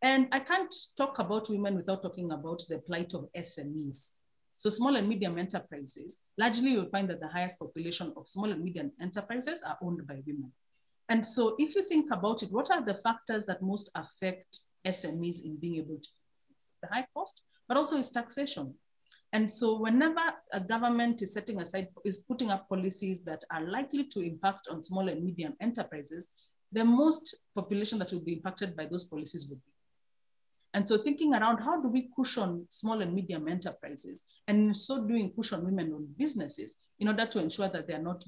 And I can't talk about women without talking about the plight of SMEs. So small and medium enterprises, largely you'll find that the highest population of small and medium enterprises are owned by women. And so if you think about it, what are the factors that most affect SMEs in being able to use the high cost, but also is taxation. And so whenever a government is putting up policies that are likely to impact on small and medium enterprises, the most population that will be impacted by those policies would be. And so thinking around how do we cushion small and medium enterprises, and in so doing cushion women-owned businesses in order to ensure that they're not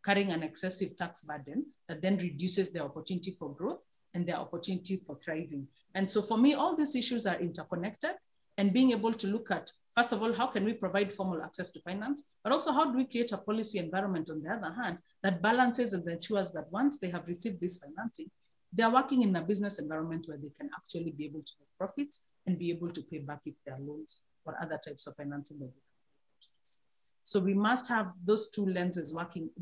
carrying an excessive tax burden that then reduces their opportunity for growth and their opportunity for thriving. And so for me, all these issues are interconnected, and being able to look at, first of all, how can we provide formal access to finance, but also how do we create a policy environment on the other hand that balances and ensures that once they have received this financing, they're working in a business environment where they can actually be able to make profits and be able to pay back if their loans or other types of financing that they can use. So we must have those two lenses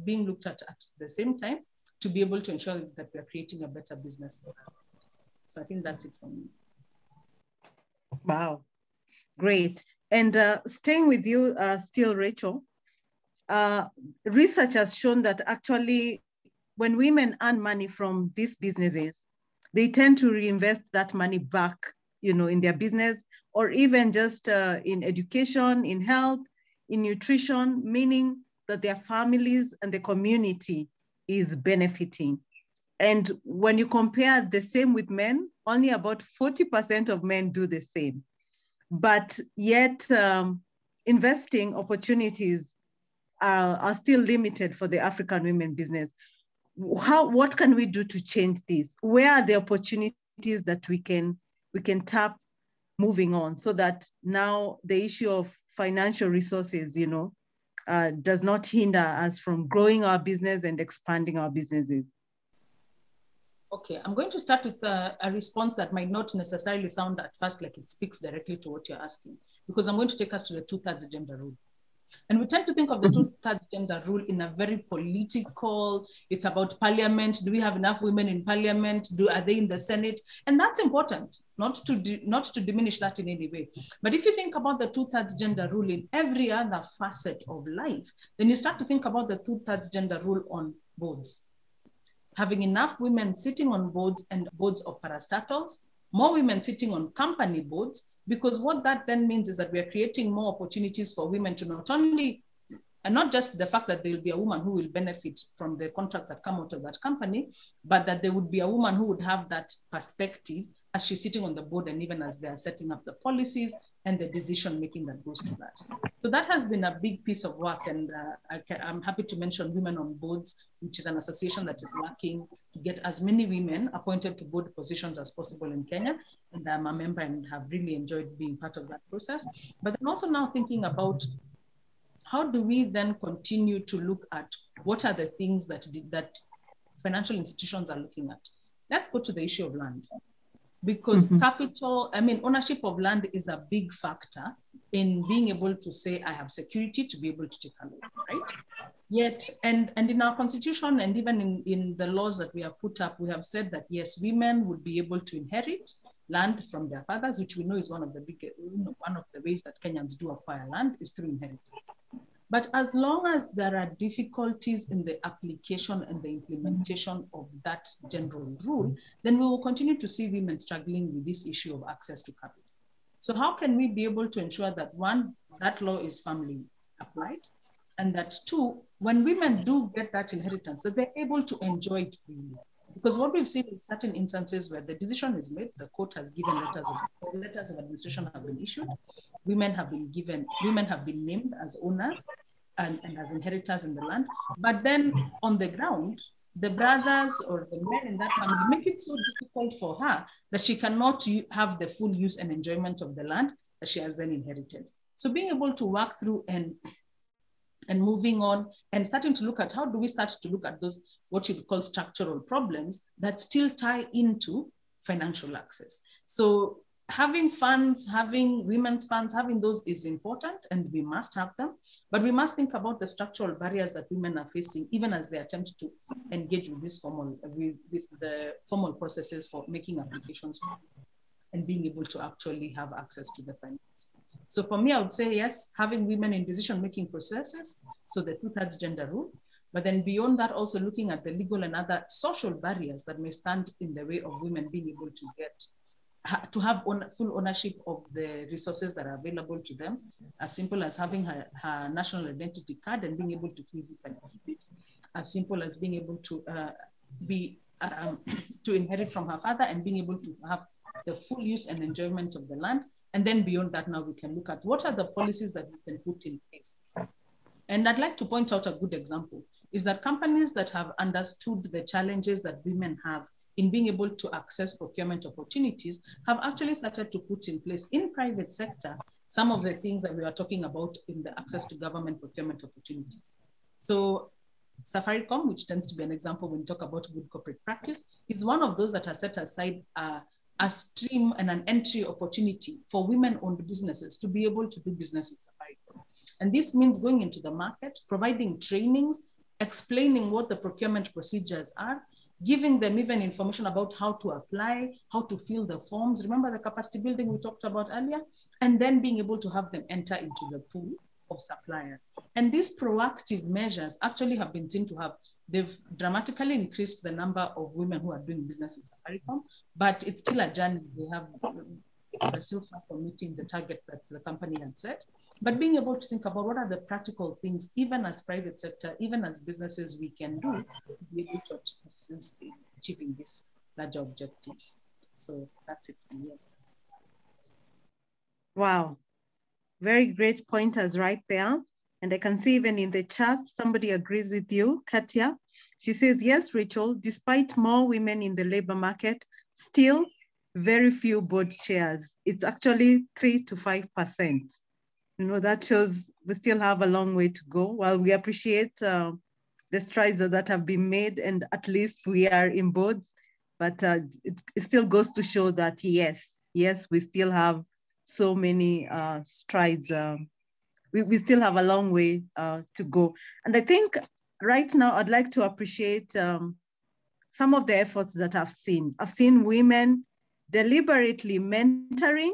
being looked at the same time to be able to ensure that we're creating a better business environment. So I think that's it for me. Wow, great. And staying with you still, Rachel, research has shown that actually when women earn money from these businesses, they tend to reinvest that money back, in their business, or even just in education, in health, in nutrition, meaning that their families and the community is benefiting. And when you compare the same with men, only about 40% of men do the same. But yet investing opportunities are still limited for the African women business. What can we do to change this? Where are the opportunities that we can tap moving on, so that now the issue of financial resources, does not hinder us from growing our business and expanding our businesses? Okay, I'm going to start with a response that might not necessarily sound at first like it speaks directly to what you're asking, because I'm going to take us to the 2/3 gender rule. And we tend to think of the 2/3 gender rule in a very political, it's about parliament. Do we have enough women in parliament? Are they in the Senate? And that's important, not to diminish that in any way. But if you think about the 2/3 gender rule in every other facet of life, then you start to think about the 2/3 gender rule on boards. Having enough women sitting on boards and boards of parastatals, more women sitting on company boards, because what that then means is that we are creating more opportunities for women to not only, and not just the fact that there will be a woman who will benefit from the contracts that come out of that company, but that there would be a woman who would have that perspective as she's sitting on the board and even as they're setting up the policies and the decision making that goes to that. So that has been a big piece of work, and I'm happy to mention Women on Boards, which is an association that is working to get as many women appointed to board positions as possible in Kenya. And I'm a member and have really enjoyed being part of that process. But I'm also now thinking about how do we then continue to look at what are the things that financial institutions are looking at. Let's go to the issue of land. Because ownership of land is a big factor in being able to say, I have security to be able to take a loan, right? Yet, and in our constitution and even in the laws that we have put up, we have said that yes, women would be able to inherit land from their fathers, which we know is one of the ways that Kenyans do acquire land is through inheritance. But as long as there are difficulties in the application and the implementation of that general rule, then we will continue to see women struggling with this issue of access to capital. So how can we be able to ensure that one, that law is firmly applied, and that two, when women do get that inheritance, that they're able to enjoy it freely? Because what we've seen is certain instances where the decision is made, the court has given letters of administration have been issued, women have been named as owners and as inheritors in the land. But then on the ground, the brothers or the men in that family make it so difficult for her that she cannot have the full use and enjoyment of the land that she has then inherited. So being able to work through and moving on and starting to look at how do we start to look at those, what you would call structural problems that still tie into financial access. So having funds, having women's funds, having those is important and we must have them, but we must think about the structural barriers that women are facing even as they attempt to engage with this with the formal processes for making applications and being able to actually have access to the finance. So for me, I would say yes, having women in decision-making processes, so the 2/3 gender rule, but then beyond that, also looking at the legal and other social barriers that may stand in the way of women being able to have full ownership of the resources that are available to them, as simple as having her national identity card and being able to physically keep it, as simple as being able to to inherit from her father and being able to have the full use and enjoyment of the land. And then beyond that, now we can look at what are the policies that we can put in place. And I'd like to point out a good example is that companies that have understood the challenges that women have in being able to access procurement opportunities have actually started to put in place in private sector some of the things that we are talking about in the access to government procurement opportunities. So Safaricom, which tends to be an example when we talk about good corporate practice, is one of those that has set aside a stream and an entry opportunity for women-owned businesses to be able to do business with Safaricom. And this means going into the market, providing trainings, explaining what the procurement procedures are, giving them even information about how to apply, how to fill the forms. Remember the capacity building we talked about earlier? And then being able to have them enter into the pool of suppliers. And these proactive measures actually have been seen to have, they've dramatically increased the number of women who are doing business with Safaricom, but it's still a journey. We're still far from meeting the target that the company had set. But being able to think about what are the practical things, even as private sector, even as businesses, we can do to be able to assist in achieving these larger objectives. So that's it from me. Wow, very great pointers right there. And I can see even in the chat, somebody agrees with you, Katia. She says, yes, Rachel, despite more women in the labor market, still very few board chairs. It's actually 3 to 5%. You know, that shows we still have a long way to go. While we appreciate the strides that have been made, and at least we are in boards, but it still goes to show that yes, we still have so many strides. We still have a long way to go. And I think right now I'd like to appreciate some of the efforts that I've seen. I've seen women deliberately mentoring,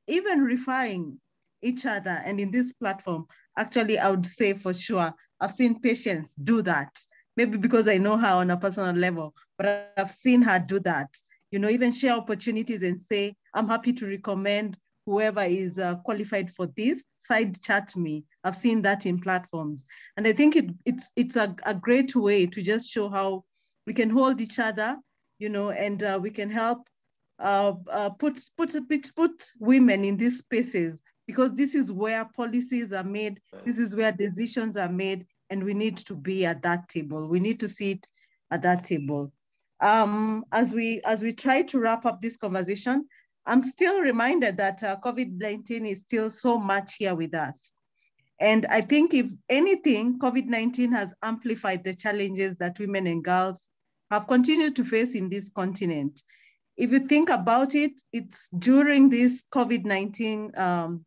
even referring each other. And in this platform, actually, I would say for sure, I've seen patients do that. Maybe because I know her on a personal level, but I've seen her do that. You know, even share opportunities and say, I'm happy to recommend whoever is qualified for this, side chat me. I've seen that in platforms. And I think it's a great way to just show how we can hold each other, you know, and we can help put women in these spaces, because this is where policies are made, this is where decisions are made, and we need to be at that table. We need to sit at that table. As we try to wrap up this conversation, I'm still reminded that COVID-19 is still so much here with us. And I think if anything, COVID-19 has amplified the challenges that women and girls have continued to face in this continent. If you think about it, it's during this COVID-19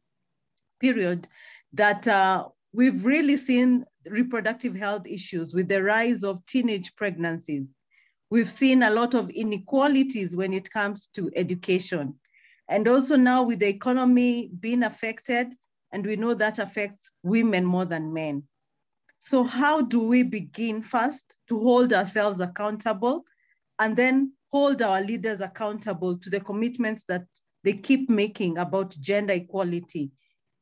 period that we've really seen reproductive health issues with the rise of teenage pregnancies. We've seen a lot of inequalities when it comes to education. And also now with the economy being affected, and we know that affects women more than men. So how do we begin first to hold ourselves accountable, and then hold our leaders accountable to the commitments that they keep making about gender equality?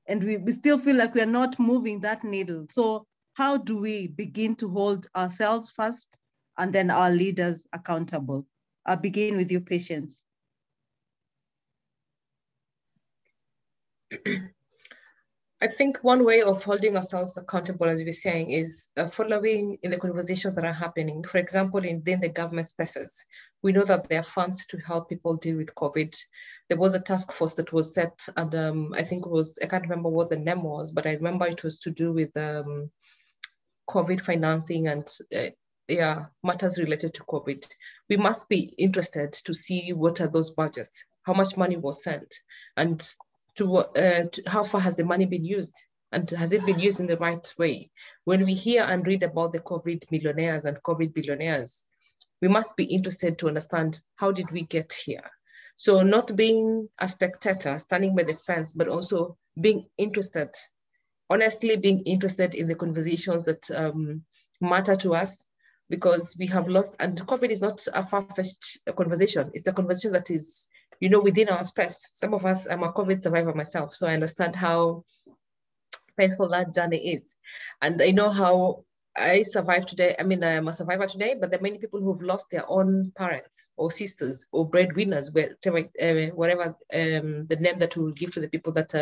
And we still feel like we are not moving that needle. So how do we begin to hold ourselves first and then our leaders accountable? I'll begin with you, Patience. I think one way of holding ourselves accountable, as we're saying, is following in the conversations that are happening. For example, within the government spaces, we know that there are funds to help people deal with COVID. There was a task force that was set, and I think it was, I can't remember what the name was, but I remember it was to do with COVID financing and matters related to COVID. We must be interested to see what are those budgets, how much money was sent, and to how far has the money been used, and has it been used in the right way? When we hear and read about the COVID millionaires and COVID billionaires, we must be interested to understand, how did we get here? So not being a spectator, standing by the fence, but also being interested, honestly being interested in the conversations that matter to us, because we have lost, and COVID is not a far-fetched conversation. It's a conversation that is, you know, within our space. Some of us, I'm a COVID survivor myself, so I understand how painful that journey is. And I know how I survived today. I mean, I am a survivor today, but there are many people who've lost their own parents or sisters or breadwinners, whatever the name that we will give to the people that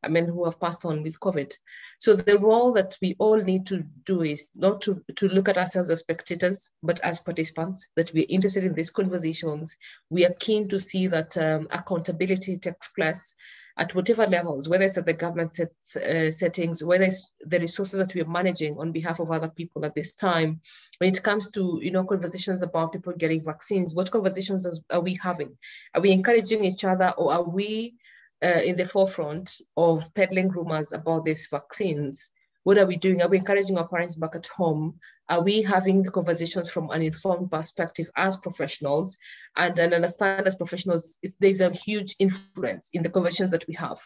who have passed on with COVID. So the role that we all need to do is not to look at ourselves as spectators, but as participants, that we're interested in these conversations. We are keen to see that accountability takes place at whatever levels, whether it's at the government settings, whether it's the resources that we are managing on behalf of other people at this time. When it comes to, you know, conversations about people getting vaccines, what conversations are we having? Are we encouraging each other, or are we in the forefront of peddling rumors about these vaccines? What are we doing? Are we encouraging our parents back at home? Are we having the conversations from an informed perspective as professionals? And understand as professionals, there's a huge influence in the conversations that we have.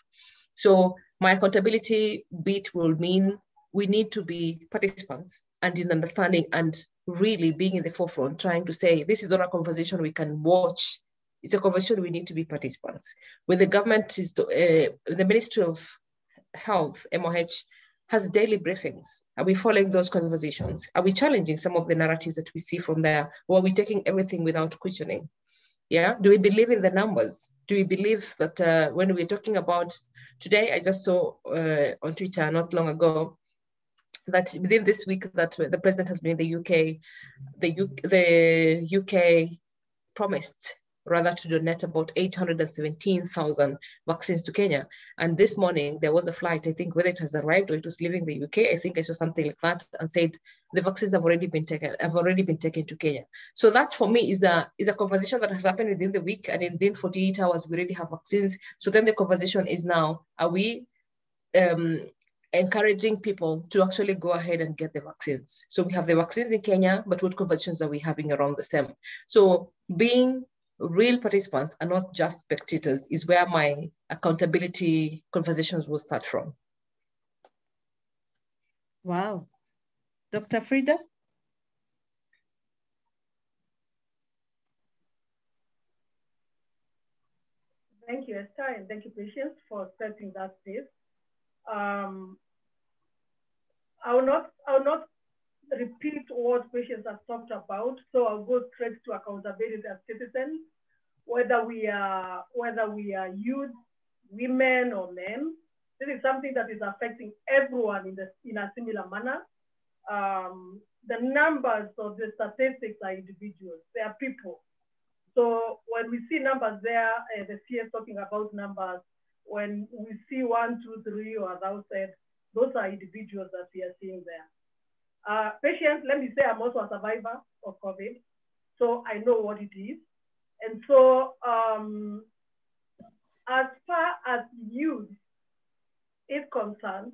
So my accountability bit will mean we need to be participants and in understanding and really being in the forefront, trying to say, this is not a conversation we can watch. It's a conversation we need to be participants. When the government is, the Ministry of Health, MOH, has daily briefings. Are we following those conversations? Are we challenging some of the narratives that we see from there? Or are we taking everything without questioning? Yeah, do we believe in the numbers? Do we believe that when we're talking about, today I just saw on Twitter not long ago, that within this week that the president has been in the UK, the UK promised rather to donate about 817,000 vaccines to Kenya. And this morning there was a flight, I think whether it has arrived or it was leaving the UK, I think I saw something like that, and said the vaccines have already been taken to Kenya. So that for me is a conversation that has happened within the week, and within 48 hours we already have vaccines. So then the conversation is now, are we encouraging people to actually go ahead and get the vaccines? So we have the vaccines in Kenya, but what conversations are we having around the same? So being real participants and not just spectators is where my accountability conversations will start from. Wow. Dr. Frida? Thank you, Esther, and thank you, Patience, for setting that stage. I will not repeat what Patience has talked about, so I'll go straight to accountability as citizens, whether we are youth, women, or men. This is something that is affecting everyone in a similar manner. The numbers of the statistics are individuals, they are people. So when we see numbers there, the CS talking about numbers, when we see 1, 2, 3, or 1,000, those are individuals that we are seeing there. Patients, let me say I'm also a survivor of COVID, so I know what it is. And so as far as youth is concerned,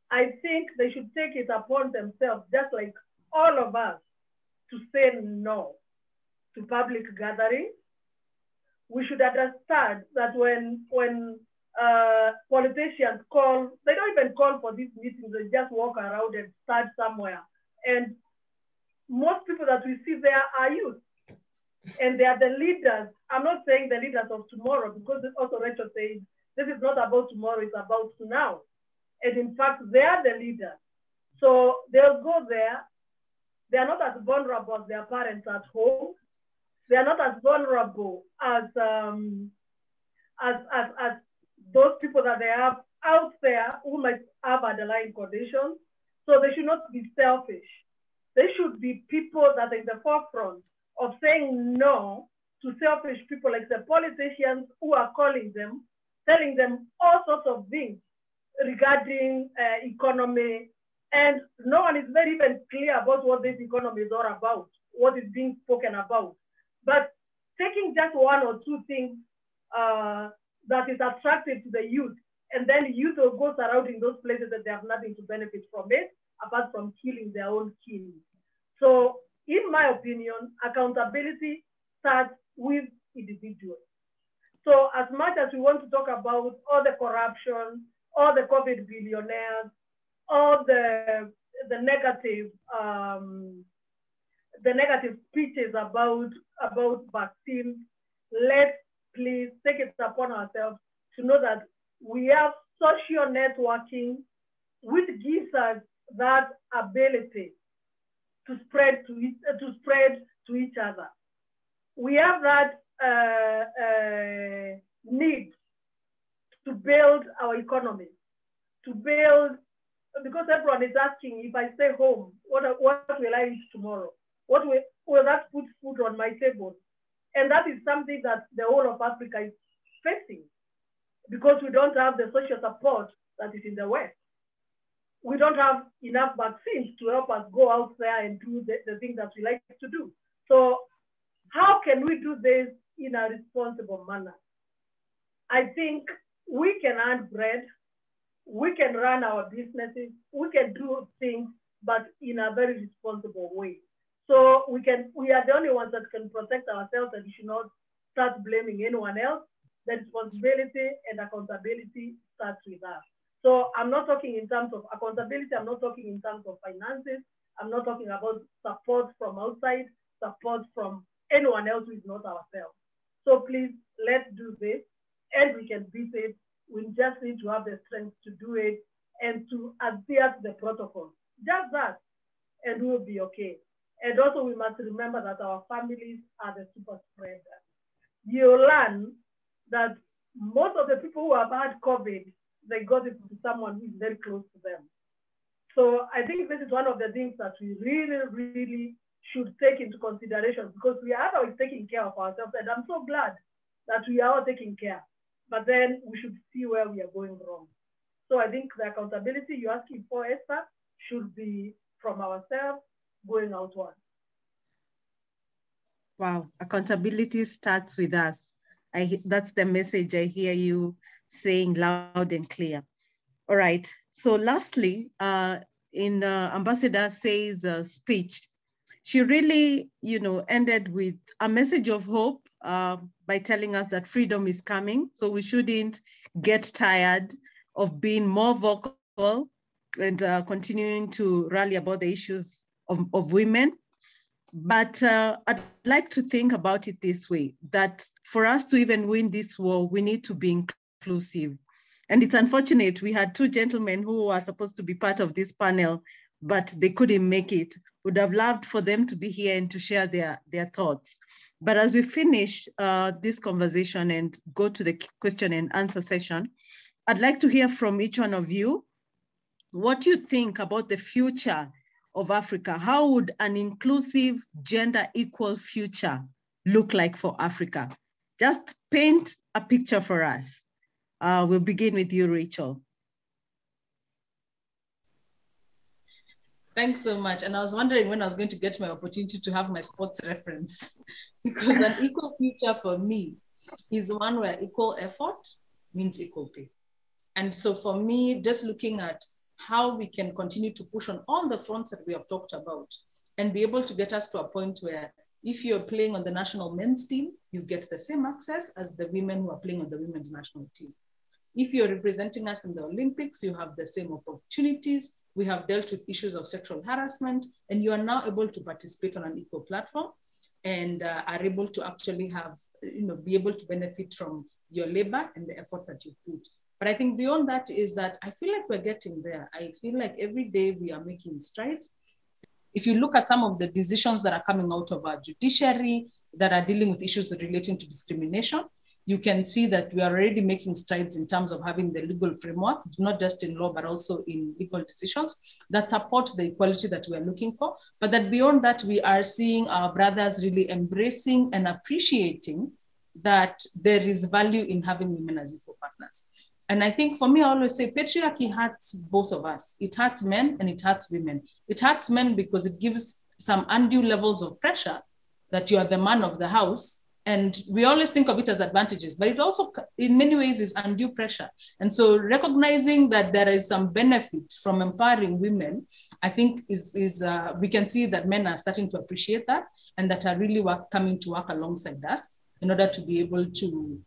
I think they should take it upon themselves, just like all of us, to say no to public gatherings. We should understand that when politicians call, they don't even call for these meetings, they just walk around and start somewhere. And most people that we see there are youth. And they are the leaders. I'm not saying the leaders of tomorrow, because also Rachel says, this is not about tomorrow, it's about now. And in fact, they are the leaders. So they'll go there. They are not as vulnerable as their parents at home. They are not as vulnerable as those people that they have out there who might have underlying conditions. So they should not be selfish. They should be people that are in the forefront of saying no to selfish people like the politicians who are calling them, telling them all sorts of things regarding economy. And no one is very even clear about what this economy is all about, what is being spoken about. But taking just one or two things that is attractive to the youth, and then youth will go surrounding those places that they have nothing to benefit from it, apart from killing their own kin. So in my opinion, accountability starts with individuals. So as much as we want to talk about all the corruption, all the COVID billionaires, all the negative speeches about vaccines, let's please take it upon ourselves to know that we have social networking, which gives us that ability to spread to each other. We have that need to build our economy, to build, because everyone is asking, if I stay home, what will I eat tomorrow? What will that put food on my table? And that is something that the whole of Africa is facing, because we don't have the social support that is in the West. We don't have enough vaccines to help us go out there and do the things that we like to do. So how can we do this in a responsible manner? I think we can earn bread, we can run our businesses, we can do things, but in a very responsible way. So we are the only ones that can protect ourselves, and we should not start blaming anyone else. The responsibility and accountability starts with us. So I'm not talking in terms of accountability, I'm not talking in terms of finances, I'm not talking about support from outside, support from anyone else who is not ourselves. So please, let's do this, and we can beat it. We just need to have the strength to do it and to adhere to the protocol. Just that, and we'll be okay. And also we must remember that our families are the super spreaders. You learn that most of the people who have had COVID, they got it to someone who is very close to them. So I think this is one of the things that we really, really should take into consideration, because we are always taking care of ourselves, and I'm so glad that we are all taking care. But then we should see where we are going wrong. So I think the accountability you're asking for, Esther, should be from ourselves going outward. Wow, accountability starts with us. That's the message I hear you saying loud and clear. All right, so lastly, in Ambassador Say's speech, she really, ended with a message of hope by telling us that freedom is coming. So we shouldn't get tired of being more vocal and continuing to rally about the issues of women. But I'd like to think about it this way, that for us to even win this war, we need to be inclusive. And it's unfortunate, we had two gentlemen who were supposed to be part of this panel, but they couldn't make it. Would have loved for them to be here and to share their thoughts. But as we finish this conversation and go to the question and answer session, I'd like to hear from each one of you what you think about the future of Africa. How would an inclusive, gender equal future look like for Africa? Just paint a picture for us. We'll begin with you, Rachel. Thanks so much. And I was wondering when I was going to get my opportunity to have my sports reference, because an equal future for me is one where equal effort means equal pay. And so for me, just looking at how we can continue to push on all the fronts that we have talked about and be able to get us to a point where if you're playing on the national men's team, you get the same access as the women who are playing on the women's national team. If you're representing us in the Olympics, you have the same opportunities. We have dealt with issues of sexual harassment, and you are now able to participate on an equal platform and are able to actually have, be able to benefit from your labor and the effort that you put. But I think beyond that is that I feel like we're getting there. I feel like every day we are making strides. If you look at some of the decisions that are coming out of our judiciary that are dealing with issues relating to discrimination, you can see that we are already making strides in terms of having the legal framework, not just in law, but also in legal decisions that support the equality that we are looking for. But that beyond that, we are seeing our brothers really embracing and appreciating that there is value in having women as equal partners. And I think for me, I always say patriarchy hurts both of us. It hurts men and it hurts women. It hurts men because it gives some undue levels of pressure that you are the man of the house. And we always think of it as advantages, but it also in many ways is undue pressure. And so recognizing that there is some benefit from empowering women, I think we can see that men are starting to appreciate that and that are really coming to work alongside us in order to be able to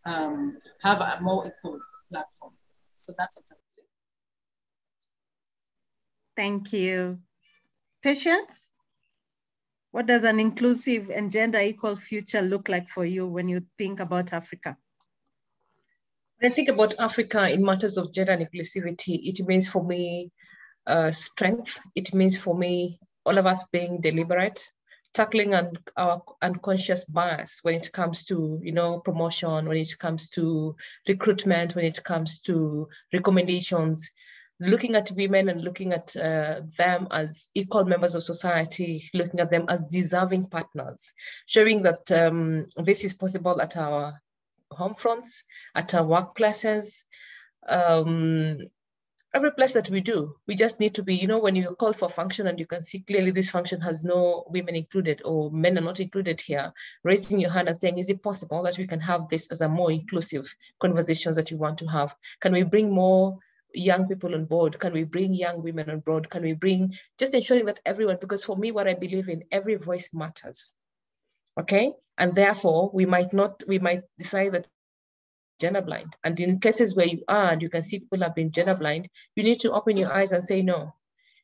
have a more equal platform. So that's what I would say. Thank you. Patience, what does an inclusive and gender equal future look like for you when you think about Africa? When I think about Africa in matters of gender and inclusivity, it means for me strength. It means for me, all of us being deliberate, tackling our unconscious bias when it comes to, promotion, when it comes to recruitment, when it comes to recommendations, looking at women and looking at them as equal members of society, looking at them as deserving partners, showing that this is possible at our home fronts, at our workplaces, every place that we do. We just need to be, when you call for a function and you can see clearly this function has no women included or men are not included here, raising your hand and saying, is it possible that we can have this as a more inclusive conversations that you want to have? Can we bring more young people on board? Can we bring young women on board? Can we bring, just ensuring that everyone, because for me, what I believe in, every voice matters. Okay, and therefore we might decide that gender blind, and in cases where you are and you can see people have been gender blind, you need to open your eyes and say no.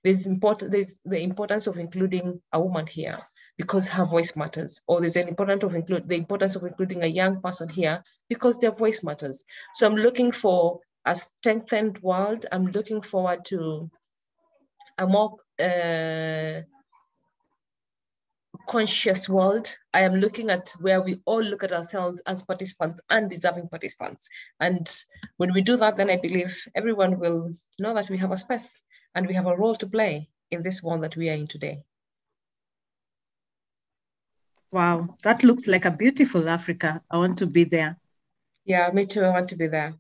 There's the importance of including a woman here because her voice matters, or there's the importance of including a young person here because their voice matters. So I'm looking for a strengthened world. I'm looking forward to a more conscious world. I am looking at where we all look at ourselves as participants and deserving participants. And when we do that, then I believe everyone will know that we have a space and we have a role to play in this world that we are in today. Wow, that looks like a beautiful Africa. I want to be there. Yeah, me too. I want to be there.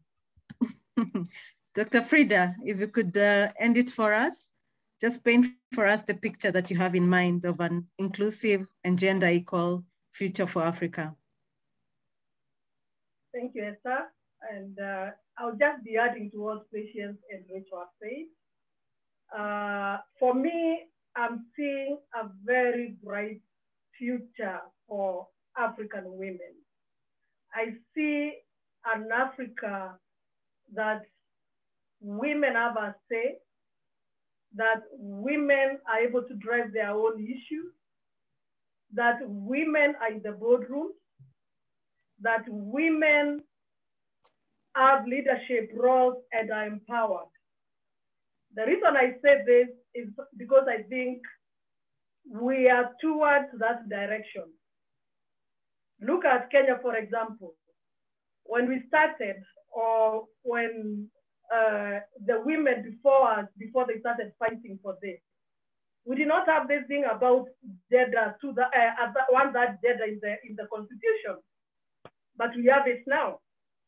Dr. Frida, if you could end it for us, just paint for us the picture that you have in mind of an inclusive and gender equal future for Africa. Thank you, Esther. And I'll just be adding to what Patience and Rachel have said. For me, I'm seeing a very bright future for African women. I see an Africa that women have a say, that women are able to drive their own issues, that women are in the boardrooms, that women have leadership roles and are empowered. The reason I say this is because I think we are towards that direction. Look at Kenya, for example. When we started, or when the women before us, before they started fighting for this, we did not have this thing about gender to the one that gender in the constitution, but we have it now.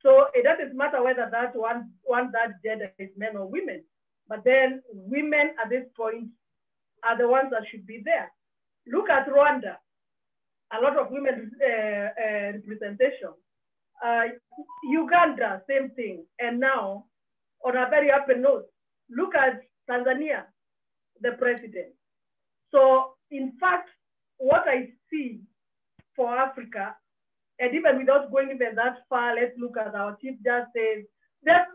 So it doesn't matter whether that one that gender is men or women, but then women at this point are the ones that should be there. Look at Rwanda, a lot of women representation. Uganda, same thing. And now, on a very open note, look at Tanzania, the president. So in fact, what I see for Africa, and even without going even that far, let's look at our Chief Justice. There's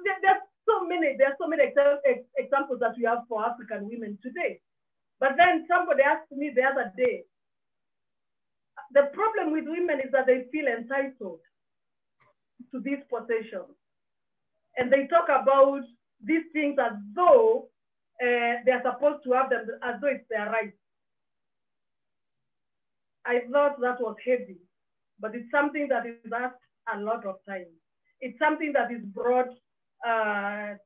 so many examples that we have for African women today. But then somebody asked me the other day, the problem with women is that they feel entitled to these possessions. And they talk about these things as though they're supposed to have them, as though it's their right. I thought that was heavy, but it's something that is asked a lot of times. It's something that is brought to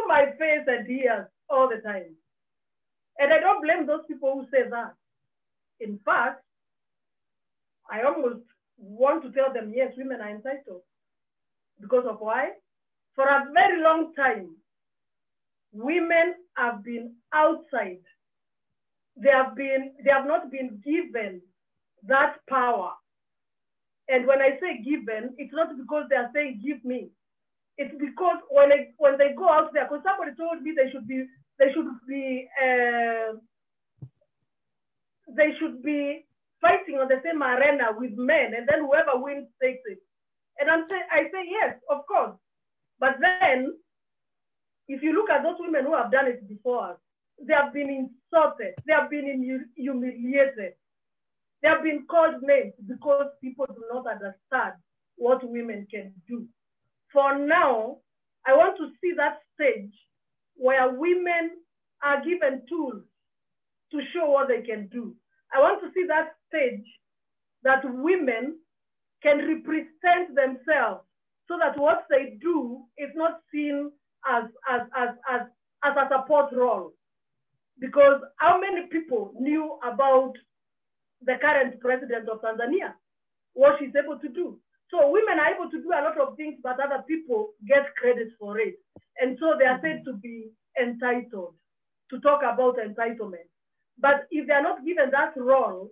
my face and ears all the time. And I don't blame those people who say that. In fact, I almost want to tell them, yes, women are entitled. Because of why? For a very long time, women have been outside. They have not been given that power. And when I say given, it's not because they are saying give me. It's because when they go out there, because somebody told me they should be fighting on the same arena with men, and then whoever wins takes it. And I say, yes, of course. But then, if you look at those women who have done it before us, they have been insulted, they have been humiliated, they have been called names because people do not understand what women can do. For now, I want to see that stage where women are given tools to show what they can do. I want to see that stage that women can represent themselves so that what they do is not seen as a support role. Because how many people knew about the current president of Tanzania, what she's able to do? So women are able to do a lot of things, but other people get credit for it. And so they are said to be entitled, to talk about entitlement. But if they are not given that role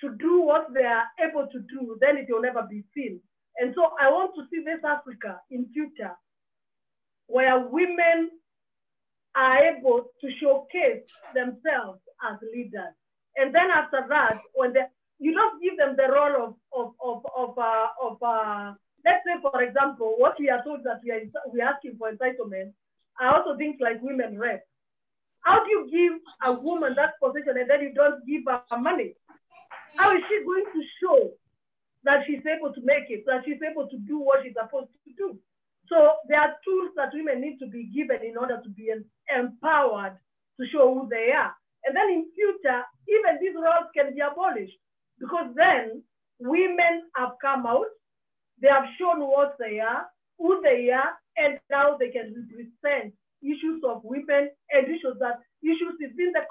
to do what they are able to do, then it will never be seen. And so I want to see West Africa in future where women are able to showcase themselves as leaders. And then after that, when you don't give them the role of let's say, for example, what we are told that we are asking for entitlement are also things like women rep. How do you give a woman that position and then you don't give her money? How is she going to show that she's able to make it, that she's able to do what she's supposed to do? So there are tools that women need to be given in order to be empowered to show who they are. And then in future, even these roles can be abolished because then women have come out, they have shown what they are, who they are, and now they can represent issues of women and issues within the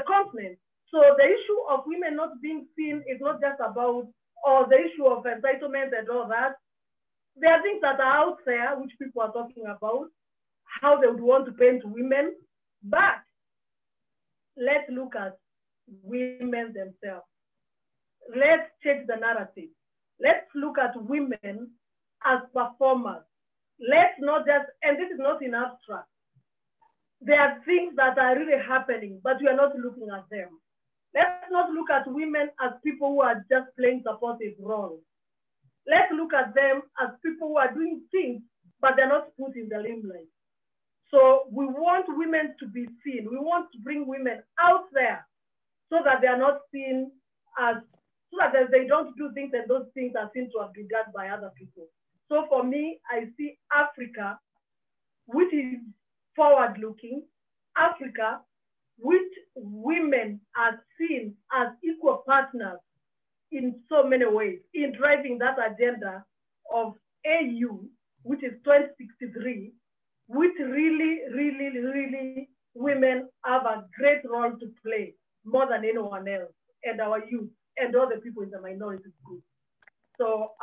continent. So the issue of women not being seen is not just about, or the issue of entitlement and all that. There are things that are out there which people are talking about, how they would want to paint women, but let's look at women themselves. Let's change the narrative. Let's look at women as performers. Let's not just, and this is not in abstract. There are things that are really happening, but we are not looking at them. Let's not look at women as people who are just playing supportive roles. Let's look at them as people who are doing things, but they're not put in the limelight. So we want women to be seen. We want to bring women out there so that they are not seen as, so that they don't do things and those things are seen to have been done by other people. So for me, I see Africa, which is forward-looking, Africa, which women are seen as equal partners in so many ways in driving that agenda of AU, which is 2063, which really women have a great role to play more than anyone else, and our youth and all the people in the minority group. So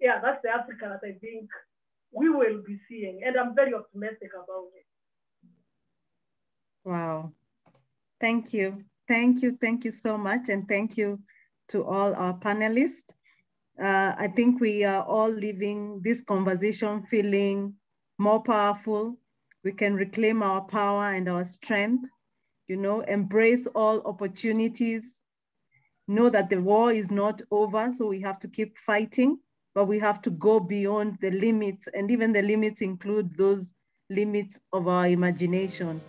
yeah, that's the Africa that I think we will be seeing, and I'm very optimistic about it. Wow. Thank you. Thank you so much. And thank you to all our panelists. I think we are all leaving this conversation feeling more powerful. We can reclaim our power and our strength, embrace all opportunities, know that the war is not over, so we have to keep fighting, but we have to go beyond the limits, and even the limits include those limits of our imagination.